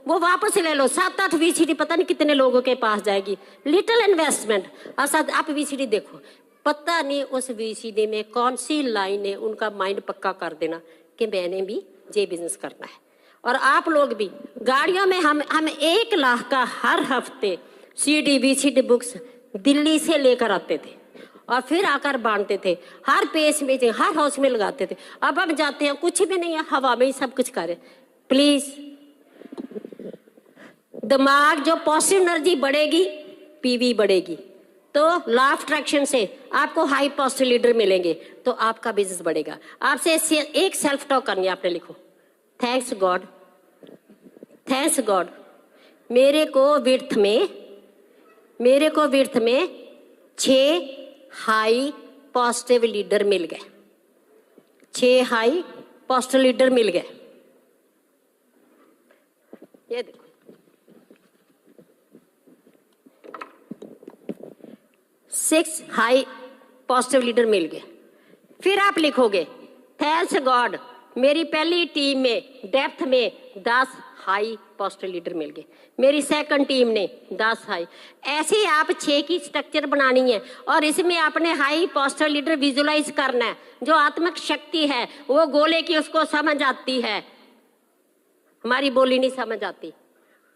वो वापस ले लो 7-8 VCD, पता नहीं कितने लोगों के पास जाएगी, लिटिल इन्वेस्टमेंट। आप VCD देखो, पता नहीं उस VCD में कौन सी लाइन है, उनका माइंड पक्का कर देना कि मैंने भी ये बिजनेस करना है। और आप लोग भी गाड़ियों में हम 1 लाख का हर हफ्ते CD VCD बुक्स दिल्ली से लेकर आते थे और फिर आकर बांटते थे, हर पेज में, हर हाउस में लगाते थे। अब हम जाते हैं कुछ भी नहीं है, हवा में ही सब कुछ करें। प्लीज दिमाग जो पॉजिटिव एनर्जी बढ़ेगी, PV बढ़ेगी, तो लॉ ऑफ अट्रैक्शन से आपको हाई पॉजिटिव लीडर मिलेंगे, तो आपका बिजनेस बढ़ेगा। आपसे एक सेल्फ टॉक करनी है, आपने लिखो, थैंक्स गॉड मेरे को विर्थ में 6 हाई पॉजिटिव लीडर मिल गए, 6 हाई पॉजिटिव लीडर मिल गए। ये देखो, 6 हाई पॉजिटिव लीडर मिल गए। फिर आप लिखोगे थैंक्स गॉड मेरी पहली टीम में डेप्थ में 10 हाई पॉजिटिव लीडर मिल गए, मेरी सेकंड टीम ने 10 हाई। ऐसे आप 6 की स्ट्रक्चर बनानी है और इसमें आपने हाई पॉजिटिव लीडर विजुलाइज करना है। जो आत्मिक शक्ति है वो गोले की उसको समझ आती है, हमारी बोली नहीं समझ आती,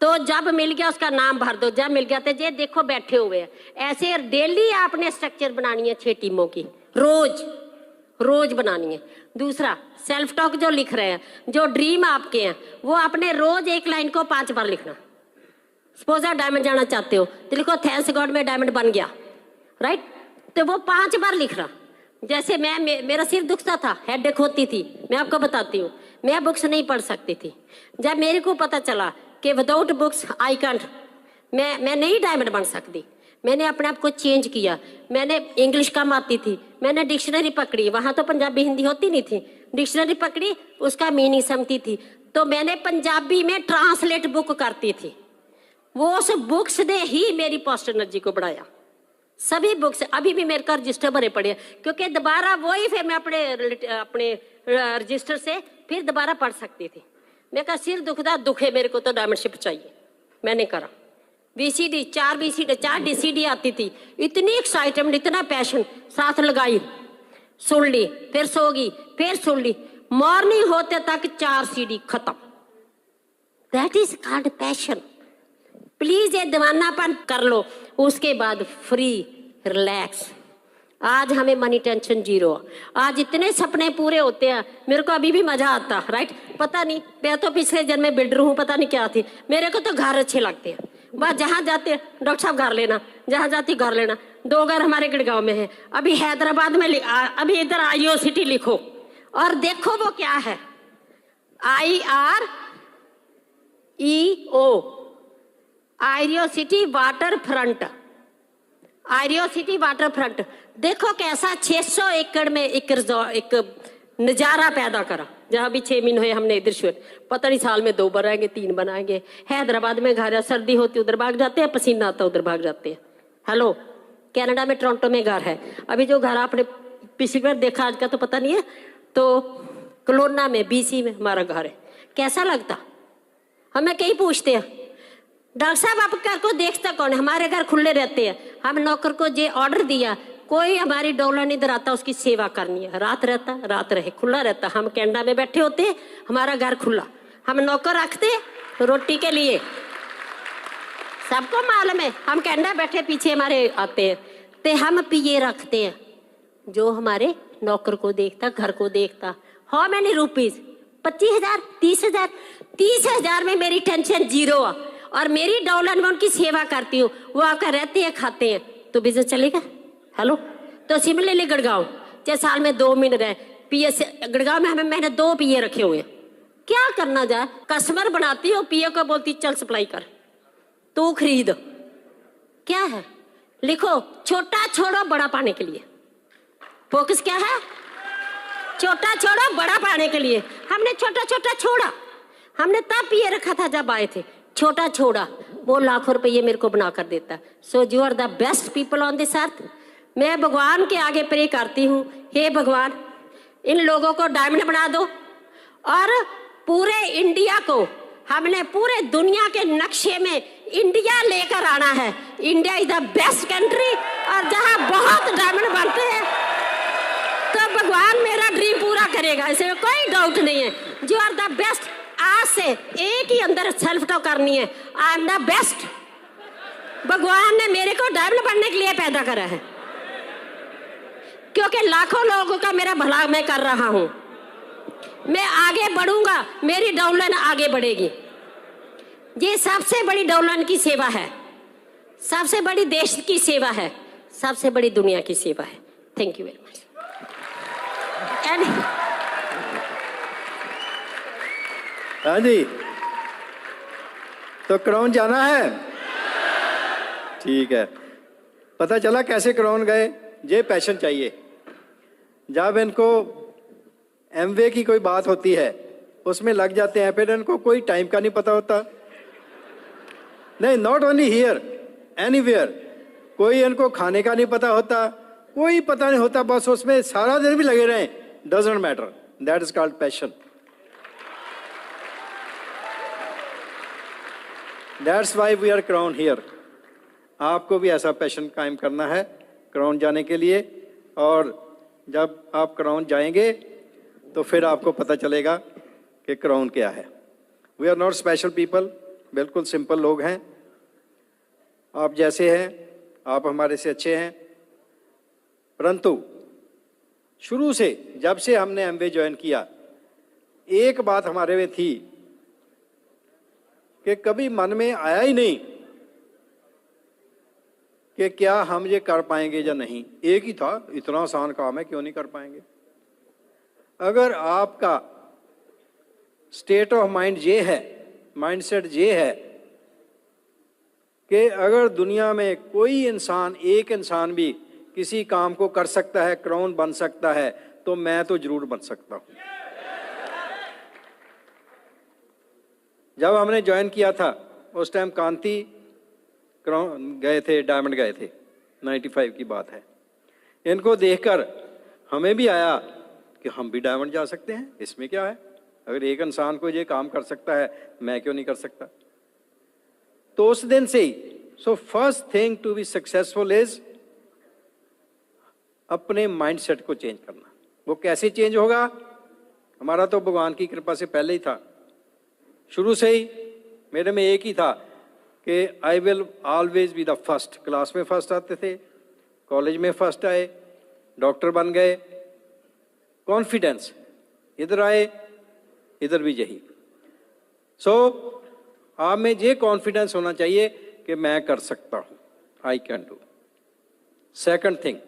तो जब मिल गया उसका नाम भर दो, जब मिल गया तो ये देखो बैठे हुए हैं। ऐसे डेली आपने स्ट्रक्चर बनानी है 6 टीमों की, रोज बनानी है। दूसरा सेल्फ टॉक जो लिख रहे हैं, जो ड्रीम आपके हैं, वो आपने रोज एक लाइन को 5 बार लिखना। सपोज आप डायमंड जाना चाहते हो तो लिखो थैंक्स गॉड में डायमंड बन गया, राइट, तो वो 5 बार लिखना। जैसे मेरा सिर दुखता था, हेडेक होती थी, मैं आपको बताती हूँ, मैं बुक्स नहीं पढ़ सकती थी। जब मेरे को पता चला कि विदाउट बुक्स आई कांट, मैं नहीं डायमंड बन सकती, मैंने अपने आप को चेंज किया। मैंने इंग्लिश कम आती थी, मैंने डिक्शनरी पकड़ी, वहां तो पंजाबी हिंदी होती नहीं थी, डिक्शनरी पकड़ी, उसका मीनिंग समझती थी, तो मैंने पंजाबी में ट्रांसलेट बुक करती थी। वो उस बुक्स ने ही मेरी पॉजिटिव एनर्जी को बढ़ाया। सभी बुक्स अभी भी मेरे का रजिस्टर भरे पड़े हैं, क्योंकि दोबारा वही फिर मैं अपने रजिस्टर से फिर दोबारा पढ़ सकती थी। मैं कहा सिर दुखदा दुखे, मेरे को तो डायमंडशिप चाहिए, मैंने करा। VCD 4 DCD आती थी, इतनी एक्साइटमेंट, इतना पैशन, साथ लगाई, सुन ली, फिर सो गई, फिर सुन ली, मॉर्निंग होते तक 4 CD खत्म। That is called passion. Please ये दीवानापन कर लो, उसके बाद फ्री रिलैक्स। आज हमें मनी टेंशन 0, आज इतने सपने पूरे होते हैं, मेरे को अभी भी मजा आता, राइट। पता नहीं, मैं तो पिछले जन्म में बिल्डर हूँ, पता नहीं क्या थी। मेरे को तो घर अच्छे लगते हैं, बस जहाँ जाते डॉक्टर साहब घर लेना, जहाँ जाती घर लेना। 2 घर हमारे गुड़गांव में है, अभी हैदराबाद में अभी इधर IO सिटी लिखो और देखो वो क्या है, IREO, Ireo city water front, Ireo city water front. देखो कैसा 600 एकड़ में एक नजारा पैदा करा। जहाँ भी 6 महीने हुए हमने इधर शूट, पता नहीं साल में 2 बनाएंगे 3 बनाएंगे। हैदराबाद में घर है, सर्दी होती उधर भाग जाते हैं, पसीना आता उधर भाग जाते हैं। हेलो, कनाडा में टोरंटो में घर है। अभी जो घर आपने पिछली बार देखा, आज का तो पता नहीं है, तो कलोना में BC में हमारा घर है। कैसा लगता? हमें कहीं पूछते हैं डॉक्टर साहब आप घर को देखता कौन है? हमारे घर खुले रहते हैं। हम नौकर को जे ऑर्डर दिया, कोई हमारी डोला नहीं इधर आता, उसकी सेवा करनी है। रात रहता, रात रहे, खुला रहता। हम कनाडा में बैठे होते, हमारा घर खुला, हम नौकर रखते रोटी के लिए। सबको मालूम है, हम कनाडा बैठे पीछे हमारे आते हैं, ते हम पिए रखते हैं। जो हमारे नौकर को देखता, घर को देखता। How many rupees? 25,000, 30,000। 30,000 में मेरी टेंशन 0 और मेरी डॉलर में उनकी सेवा करती हूँ। वो आकर रहते हैं, खाते हैं, तो बिजनेस चलेगा। हेलो, तो सिमिलरली गुड़गांव, चाहे साल में 2 महीने रहे पीए से, गुड़गांव में हमें मैंने 2 पीए रखे हुए हैं। क्या करना जाए, कस्टमर बनाती हो, पीए को बोलती चल सप्लाई कर, तू खरीद। क्या है, लिखो छोटा छोड़ो बड़ा पाने के लिए। फोकस क्या है? छोटा छोड़ो बड़ा पाने के लिए। हमने छोटा छोटा छोड़ा, हमने तब पीए रखा था जब आए थे। छोटा छोड़ा, वो लाखों रुपये मेरे को बना कर देता। So you are the best people on this earth. मैं भगवान के आगे प्रे करती हूँ, हे भगवान इन लोगों को डायमंड बना दो और पूरे इंडिया को, हमने पूरे दुनिया के नक्शे में इंडिया लेकर आना है। India is the best country, और जहाँ बहुत डायमंड बनते हैं तो भगवान मेरा ड्रीम पूरा करेगा, इसमें कोई डाउट नहीं है। You are the best. आज से एक ही अंदर सेल्फ टॉक करनी है, आई एम द बेस्ट। भगवान ने मेरे को डायमंड बनने के लिए पैदा करा है, क्योंकि लाखों लोगों का मेरा भला मैं कर रहा हूं। मैं आगे बढ़ूंगा, मेरी डाउनलाइन आगे बढ़ेगी। ये सबसे बड़ी डाउनलाइन की सेवा है, सबसे बड़ी देश की सेवा है, सबसे बड़ी दुनिया की सेवा है। Thank you very much. हाँ जी, तो क्राउन जाना है? ठीक है, पता चला कैसे क्राउन गए। ये पैशन चाहिए। जब इनको एमवे की कोई बात होती है उसमें लग जाते हैं, फिर इनको कोई टाइम का नहीं पता होता। नहीं, नॉट ओनली हियर, एनीवेयर। कोई इनको खाने का नहीं पता होता, कोई पता नहीं होता, बस उसमें सारा दिन भी लगे रहें, doesn't matter. That is called passion. That's why we are crown here. आपको भी ऐसा पैशन कायम करना है क्राउन जाने के लिए, और जब आप क्राउन जाएंगे तो फिर आपको पता चलेगा कि क्राउन क्या है। We are not special people, बिल्कुल सिंपल लोग हैं। आप जैसे हैं, आप हमारे से अच्छे हैं, परंतु शुरू से जब से हमने एमवे ज्वाइन किया, एक बात हमारे में थी कि कभी मन में आया ही नहीं कि क्या हम ये कर पाएंगे या नहीं। एक ही था, इतना आसान काम है, क्यों नहीं कर पाएंगे। अगर आपका स्टेट ऑफ माइंड ये है, माइंडसेट ये है कि अगर दुनिया में कोई इंसान, एक इंसान भी किसी काम को कर सकता है, क्राउन बन सकता है, तो मैं तो जरूर बन सकता हूं। जब हमने ज्वाइन किया था उस टाइम कांति क्राउन गए थे, डायमंड गए थे, 95 की बात है। इनको देखकर हमें भी आया कि हम भी डायमंड जा सकते हैं, इसमें क्या है। अगर एक इंसान को ये काम कर सकता है, मैं क्यों नहीं कर सकता। तो उस दिन से ही, so first thing to be successful is अपने माइंडसेट को चेंज करना। वो कैसे चेंज होगा? हमारा तो भगवान की कृपा से पहले ही था, शुरू से ही मेरे में एक ही था कि I will always be the first. Class में फर्स्ट आते थे, कॉलेज में फर्स्ट आए, डॉक्टर बन गए। कॉन्फिडेंस, इधर आए, इधर भी यही। सो आप में ये कॉन्फिडेंस होना चाहिए कि मैं कर सकता हूं, I can do. Second thing,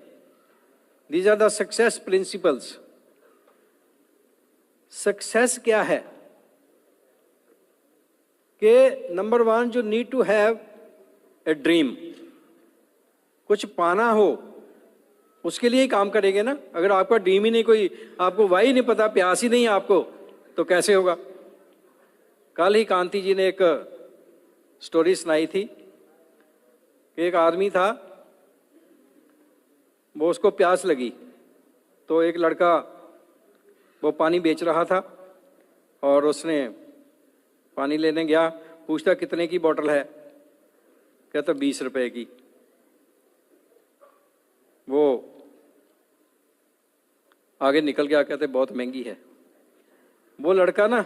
these are the success principles. Success क्या है कि number 1, you need to have a dream. कुछ पाना हो उसके लिए ही काम करेंगे ना। अगर आपका ड्रीम ही नहीं, कोई आपको वाई नहीं पता, प्यास ही नहीं आपको, तो कैसे होगा। कल ही कांति जी ने एक स्टोरी सुनाई थी कि एक आदमी था, वो उसको प्यास लगी तो एक लड़का वो पानी बेच रहा था और उसने पानी लेने गया, पूछता कितने की बोतल है, कहता 20 रुपए की। वो आगे निकल गया, कहते बहुत महंगी है। वो लड़का ना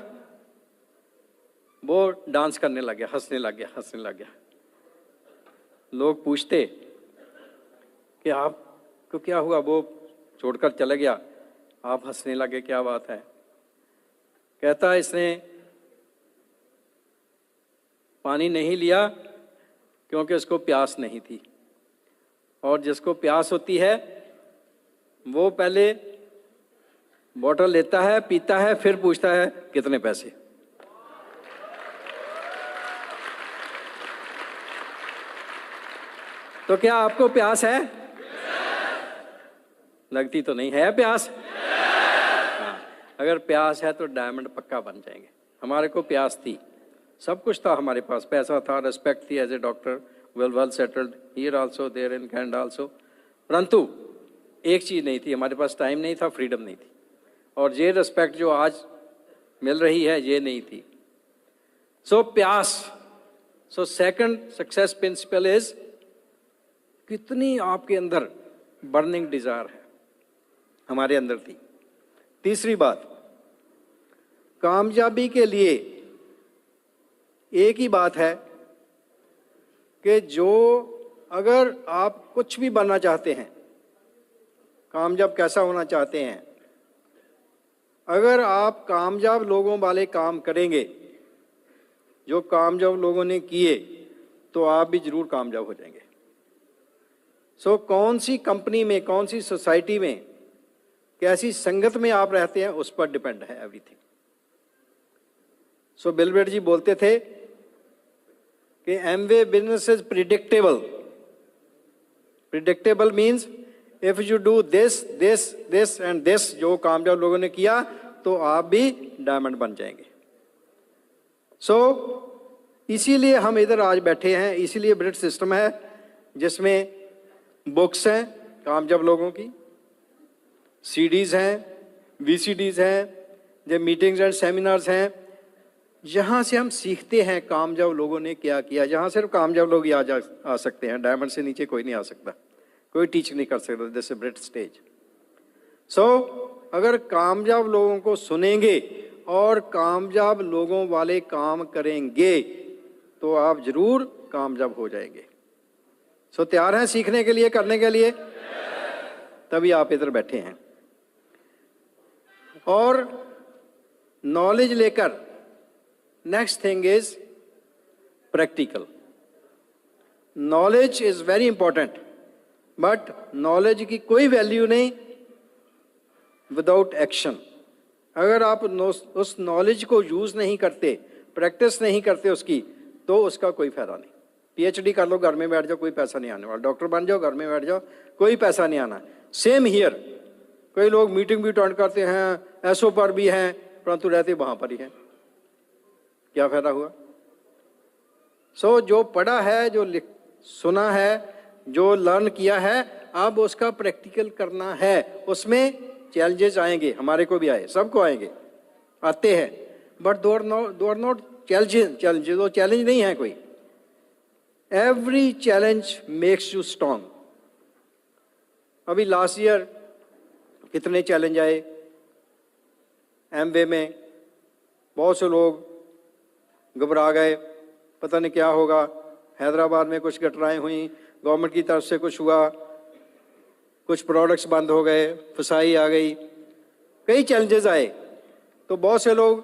वो डांस करने लग गया, हंसने लग गया। लोग पूछते कि आपको क्या हुआ, वो छोड़कर चला गया, आप हंसने लगे, क्या बात है। कहता इसने पानी नहीं लिया क्योंकि उसको प्यास नहीं थी, और जिसको प्यास होती है वो पहले बोतल लेता है, पीता है, फिर पूछता है कितने पैसे। तो क्या आपको प्यास है? लगती तो नहीं है प्यास। हाँ, अगर प्यास है तो डायमंड पक्का बन जाएंगे। हमारे को प्यास थी, सब कुछ था हमारे पास, पैसा था, रिस्पेक्ट थी as a doctor, well settled here also, there in Canada also. परंतु एक चीज नहीं थी, हमारे पास टाइम नहीं था, फ्रीडम नहीं थी, और ये रिस्पेक्ट जो आज मिल रही है ये नहीं थी। सो प्यास। So second success principle is कितनी आपके अंदर बर्निंग डिजायर है, हमारे अंदर थी। तीसरी बात, कामयाबी के लिए एक ही बात है कि जो अगर आप कुछ भी बनना चाहते हैं, कामयाब कैसा होना चाहते हैं, अगर आप कामयाब लोगों वाले काम करेंगे जो कामयाब लोगों ने किए, तो आप भी जरूर कामयाब हो जाएंगे। सो कौन सी कंपनी में, कौन सी सोसाइटी में, कैसी संगत में आप रहते हैं, उस पर डिपेंड है एवरीथिंग। सो बिल गेट्स जी बोलते थे कि Amway business is predictable. Predictable means if you do this this this and this, जो कामयाब लोगों ने किया, तो आप भी डायमंड बन जाएंगे। सो इसीलिए हम इधर आज बैठे हैं, इसीलिए ब्रिट सिस्टम है जिसमें बुक्स हैं कामयाब लोगों की, सीडीज हैं, वीसीडीज हैं, जो मीटिंग्स एंड सेमिनार्स हैं, यहाँ से हम सीखते हैं कामयाब लोगों ने क्या किया। यहाँ सिर्फ कामयाब लोग ही आ सकते हैं, डायमंड से नीचे कोई नहीं आ सकता, कोई टीच नहीं कर सकता, जैसे ब्रिट स्टेज। सो अगर कामयाब लोगों को सुनेंगे और कामयाब लोगों वाले काम करेंगे तो आप जरूर कामयाब हो जाएंगे। सो तैयार हैं सीखने के लिए, करने के लिए? तभी आप इधर बैठे हैं। और नॉलेज लेकर next thing is practical. Knowledge is very important, but knowledge की कोई वैल्यू नहीं विदाउट एक्शन। अगर आप उस नॉलेज को यूज नहीं करते, प्रैक्टिस नहीं करते उसकी, तो उसका कोई फायदा नहीं। पीएचडी कर लो, घर में बैठ जाओ, कोई पैसा नहीं आने वाला। डॉक्टर बन जाओ, घर में बैठ जाओ, कोई पैसा नहीं आना। सेम हियर, कई लोग मीटिंग भी अटेंड करते हैं, एसओ पर भी हैं, परंतु रहते वहां पर ही हैं, क्या फायदा हुआ। सो जो पढ़ा है, जो सुना है, जो लर्न किया है, अब उसका प्रैक्टिकल करना है। उसमें चैलेंजेस आएंगे, हमारे को भी आए, सबको आएंगे, आते हैं, बट दो आर नॉट चैलेंजेस, वो चैलेंज नहीं है कोई। Every challenge makes you strong. अभी लास्ट ईयर कितने चैलेंज आए एमवे में, बहुत से लोग घबरा गए, पता नहीं क्या होगा। हैदराबाद में कुछ घटनाएं हुई, गवर्नमेंट की तरफ से कुछ हुआ, कुछ प्रोडक्ट्स बंद हो गए, फसाई आ गई, कई चैलेंजेस आए। तो बहुत से लोग,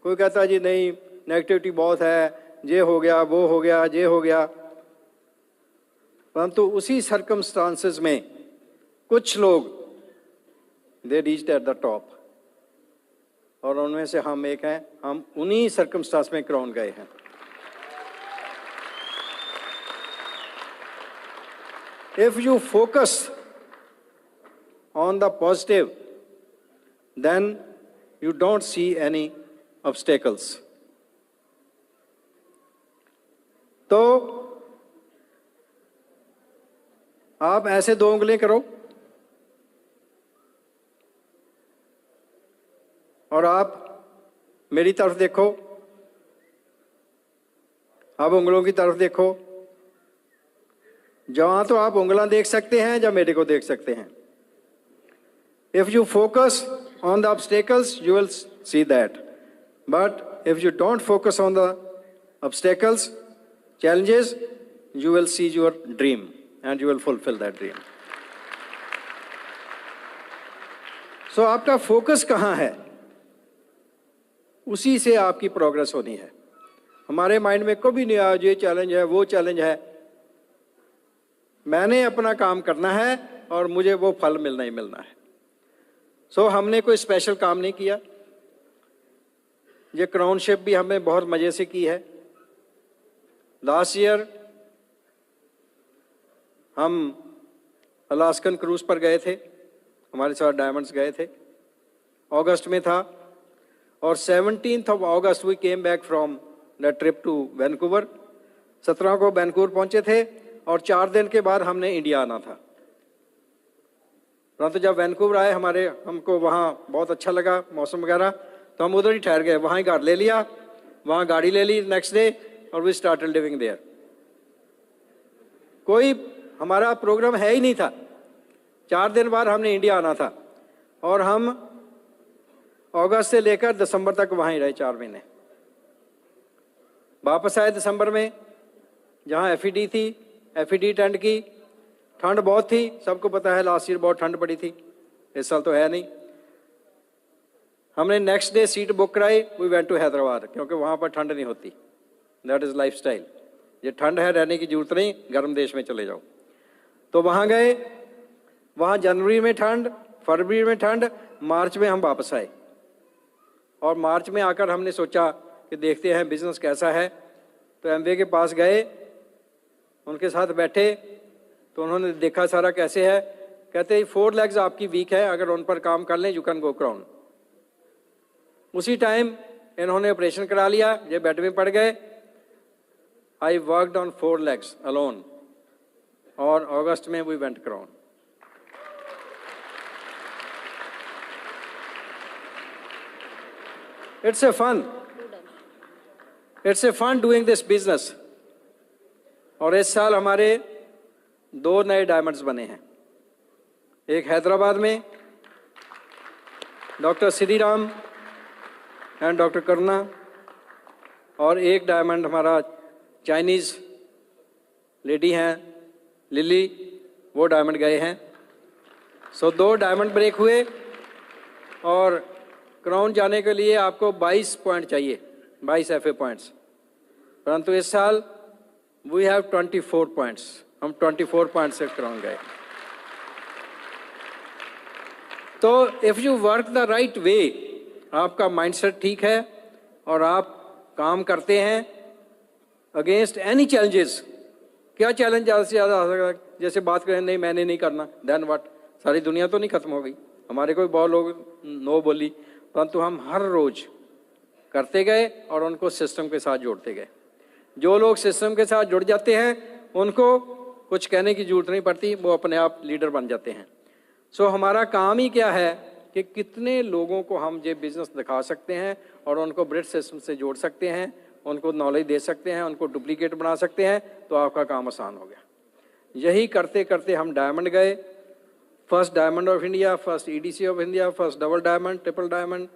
कोई कहता जी नहीं नेगेटिविटी बहुत है, ये हो गया, वो हो गया, ये हो गया। परंतु उसी सर्कमस्टांसेस में कुछ लोग they reached at the top, और उनमें से हम एक हैं। हम उन्हीं सर्कमस्टांस में क्राउन गए हैं। If you focus on the positive, then you don't see any obstacles. तो आप ऐसे 2 उंगलियां करो और आप मेरी तरफ देखो, अब उंगलों की तरफ देखो। जहां तो आप उंगलियां देख सकते हैं या मेरे को देख सकते हैं। If you focus on the obstacles, you will see that. But if you don't focus on the obstacles, challenges, you will see your dream and you will fulfill that dream. So आपका फोकस कहाँ है, उसी से आपकी प्रोग्रेस होनी है। हमारे माइंड में कभी नहीं आया ये चैलेंज है, वो चैलेंज है। मैंने अपना काम करना है और मुझे वो फल मिलना ही मिलना है। सो हमने कोई स्पेशल काम नहीं किया। ये क्राउनशिप भी हमें बहुत मजे से की है। लास्ट ईयर हम अलास्कन क्रूज पर गए थे, हमारे साथ डायमंड्स गए थे, अगस्त में था, और 17th of August we came back from the trip to Vancouver. 17 को वैनकूवर पहुंचे थे और 4 दिन के बाद हमने इंडिया आना था। परंतु जब वैनकूवर आए हमको वहाँ बहुत अच्छा लगा मौसम वगैरह, तो हम उधर ही ठहर गए, वहाँ ही घर ले लिया, वहाँ गाड़ी ले ली नेक्स्ट डे और वी स्टार्टेड लिविंग देयर। कोई हमारा प्रोग्राम है ही नहीं था। 4 दिन बाद हमने इंडिया आना था और हम अगस्त से लेकर दिसंबर तक वहाँ ही रहे, 4 महीने। वापस आए दिसंबर में, जहाँ FED थी, FED टेंट की। ठंड बहुत थी, सबको पता है लास्ट ईयर बहुत ठंड पड़ी थी, इस साल तो है नहीं। हमने नेक्स्ट डे सीट बुक कराई, वी वेंट टू हैदराबाद, क्योंकि वहाँ पर ठंड नहीं होती। That is life style. ये ठंड है, रहने की जरूरत नहीं, गर्म देश में चले जाओ। तो वहाँ गए, वहाँ जनवरी में ठंड, फरवरी में ठंड, मार्च में हम वापस आए। और मार्च में आकर हमने सोचा कि देखते हैं बिजनेस कैसा है। तो MBA के पास गए, उनके साथ बैठे, तो उन्होंने देखा सारा कैसे है। कहते 4 legs आपकी वीक है, अगर उन पर काम कर लें यू कैन गो क्राउन। उसी टाइम इन्होंने ऑपरेशन करा लिया, ये बेड में पड़ गए। I worked on 4 legs alone, और अगस्त में we went crown. It's a fun doing this business. और इस साल हमारे 2 नए डायमंड्स बने हैं। एक हैदराबाद में doctor Shri Ram and doctor Karuna, और एक डायमंड हमारा चाइनीज़ लेडी हैं लिली, वो डायमंड गए हैं। सो 2 डायमंड ब्रेक हुए, और क्राउन जाने के लिए आपको 22 पॉइंट चाहिए, 22 FA पॉइंट्स। परंतु इस साल वी हैव 24 पॉइंट्स, हम 24 पॉइंट से क्राउन गए। तो if you work the right way, आपका माइंडसेट ठीक है और आप काम करते हैं अगेंस्ट एनी चैलेंजेस। क्या चैलेंज ज़्यादा से ज़्यादा आ सकता है? जैसे बात करें नहीं मैंने नहीं करना, देन व्हाट, सारी दुनिया तो नहीं खत्म हो गई। हमारे कोई बहुत लोग नो बोली, परंतु हम हर रोज करते गए और उनको सिस्टम के साथ जोड़ते गए। जो लोग सिस्टम के साथ जुड़ जाते हैं उनको कुछ कहने की जरूरत नहीं पड़ती, वो अपने आप लीडर बन जाते हैं। सो हमारा काम ही क्या है कि कितने लोगों को हम ये बिजनेस दिखा सकते हैं और उनको ब्रिज सिस्टम से जोड़ सकते हैं, उनको नॉलेज दे सकते हैं, उनको डुप्लीकेट बना सकते हैं, तो आपका काम आसान हो गया। यही करते करते हम डायमंड गए, first diamond of India, first EDC of India, first double diamond, triple diamond,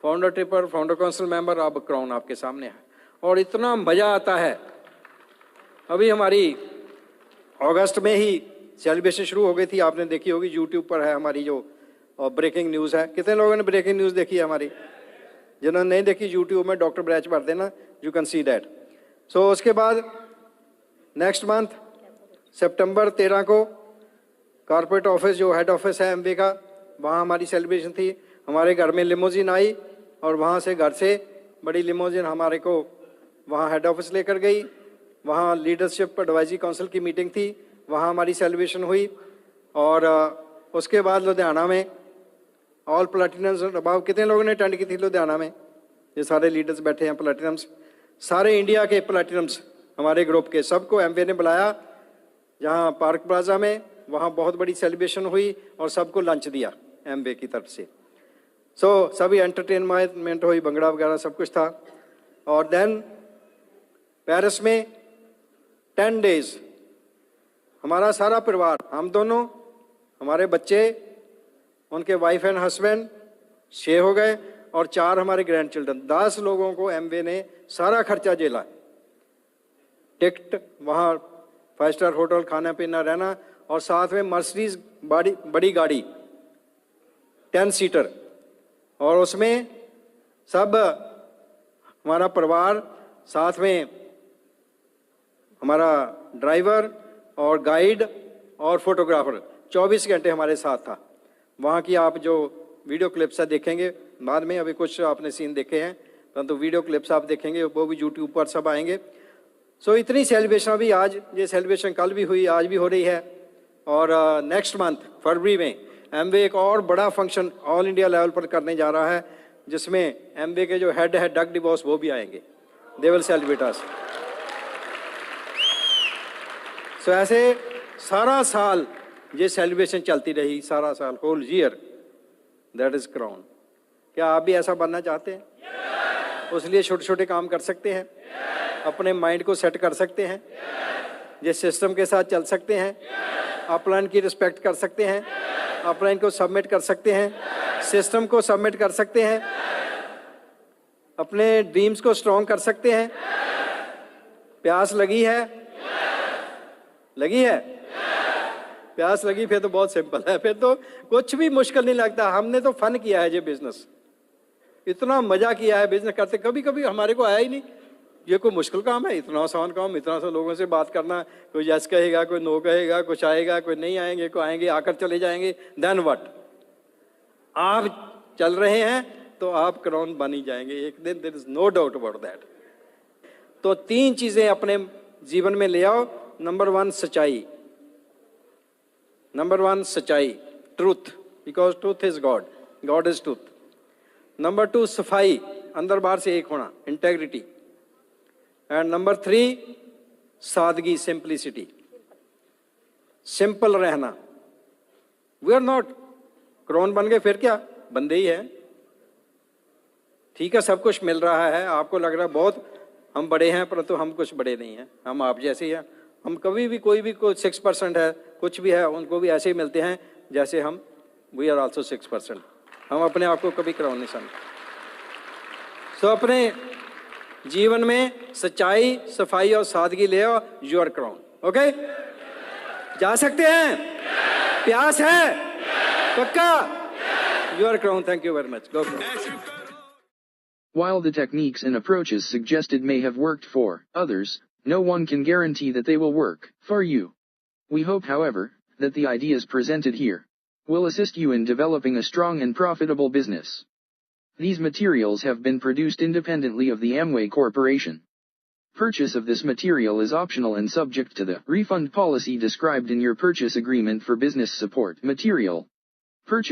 founder triple, founder council member, अब क्राउन आपके सामने है। और इतना मज़ा आता है। अभी हमारी अगस्त में ही सेलिब्रेशन शुरू हो गई थी, आपने देखी होगी, यूट्यूब पर है हमारी जो ब्रेकिंग न्यूज़ है। कितने लोगों ने ब्रेकिंग न्यूज़ देखी है हमारी? जिन्होंने नहीं देखी यूट्यूब में डॉक्टर ब्रैच पढ़ देना, यू कैन सी दैट। सो उसके बाद नेक्स्ट मंथ सितंबर 13 को कॉर्पोरेट ऑफिस जो हेड ऑफिस है MBA का, वहाँ हमारी सेलिब्रेशन थी। हमारे घर में लिमोजिन आई और वहाँ से घर से बड़ी लिमोजिन हमारे को वहाँ हेड ऑफिस लेकर गई। वहाँ लीडरशिप एडवाइजरी काउंसिल की मीटिंग थी, वहाँ हमारी सेलिब्रेशन हुई। और उसके बाद लुधियाना में ऑल प्लैटिनम्स अबाव, कितने लोगों ने अटेंड की थी लुधियाना में? ये सारे लीडर्स बैठे हैं प्लैटिनम्स, सारे इंडिया के प्लैटिनम्स हमारे ग्रुप के, सबको एमवे ने बुलाया जहाँ पार्क प्लाजा में, वहाँ बहुत बड़ी सेलिब्रेशन हुई और सबको लंच दिया एमवे की तरफ से। सभी एंटरटेनमेंट हुई, भंगड़ा वगैरह सब कुछ था। और देन पेरिस में 10 डेज हमारा सारा परिवार, हम दोनों, हमारे बच्चे, उनके वाइफ एंड हस्बैंड 6 हो गए और 4 हमारे ग्रैंड चिल्ड्रन, 10 लोगों को एमवे ने सारा खर्चा झेला। टिकट, वहाँ 5 स्टार होटल, खाना पीना, रहना, और साथ में मर्सिडीज बड़ी गाड़ी 10 सीटर, और उसमें सब हमारा परिवार, साथ में हमारा ड्राइवर और गाइड और फोटोग्राफर 24 घंटे हमारे साथ था। वहाँ की आप जो वीडियो क्लिप्स देखेंगे बाद में, अभी कुछ आपने सीन देखे हैं, परंतु वीडियो क्लिप्स आप देखेंगे वो भी यूट्यूब पर सब आएंगे। इतनी सेलिब्रेशन भी, आज ये सेलिब्रेशन कल भी हुई, आज भी हो रही है, और नेक्स्ट मंथ फरवरी में एमवे एक और बड़ा फंक्शन ऑल इंडिया लेवल पर करने जा रहा है, जिसमें एमवे के जो हेड है डग डिवोर्स, वो भी आएंगे, दे विल सेलिब्रेट अस। ऐसे सारा साल ये सेलिब्रेशन चलती रही, सारा साल, whole year, that is crown. क्या आप भी ऐसा बनना चाहते हैं? उस लिए छोटे छोटे काम कर सकते हैं, अपने माइंड को सेट कर सकते हैं, जिस सिस्टम के साथ चल सकते हैं, अपलाइन की रिस्पेक्ट कर सकते हैं, अपलाइन को सबमिट कर सकते हैं, सिस्टम को सबमिट कर सकते हैं, अपने ड्रीम्स को स्ट्रॉन्ग कर सकते हैं। प्यास लगी है? लगी है? प्यास लगी, फिर तो बहुत सिंपल है, फिर तो कुछ भी मुश्किल नहीं लगता। हमने तो फन किया है ये बिजनेस, इतना मजा किया है बिजनेस करते, कभी कभी हमारे को आया ही नहीं ये कोई मुश्किल काम है, इतना आसान काम, इतना सा लोगों से बात करना, कोई यस कहेगा, कोई नो कहेगा, कुछ आएगा, कोई नहीं आएंगे, कोई आएंगे आकर चले जाएंगे, देन व्हाट? आप चल रहे हैं तो आप क्राउन बन ही जाएंगे एक दिन, there is no doubt about that. तो 3 चीजें अपने जीवन में ले आओ। नंबर 1 सच्चाई, नंबर 1 सच्चाई, truth, because truth is God, God is truth. Number 2 सफाई, अंदर बाहर से एक होना, इंटेग्रिटी। एंड नंबर 3 सादगी, सिंप्लिसिटी, सिंपल रहना। वी आर नॉट क्राउन बन गए फिर क्या, बंदे ही हैं। ठीक है, सब कुछ मिल रहा है, आपको लग रहा है बहुत हम बड़े हैं, परंतु हम कुछ बड़े नहीं हैं, हम आप जैसे ही हैं। हम कभी भी कोई 6% है, कुछ भी है, उनको भी ऐसे ही मिलते हैं जैसे हम, वी आर ऑल्सो 6%। हम अपने आप को कभी क्राउन नहीं समझते। अपने जीवन में सच्चाई, सफाई और सादगी ले आओ, यू आर क्राउन। ओके, जा सकते हैं? प्यास है? पक्का? You are crown. Thank you very much. Go. While the techniques and approaches suggested may have worked for others, no one can guarantee that they will work for you. We hope, however, that the ideas presented here will assist you in developing a strong and profitable business. These materials have been produced independently of the Amway Corporation. Purchase of this material is optional and subject to the refund policy described in your purchase agreement for business support material. Purchase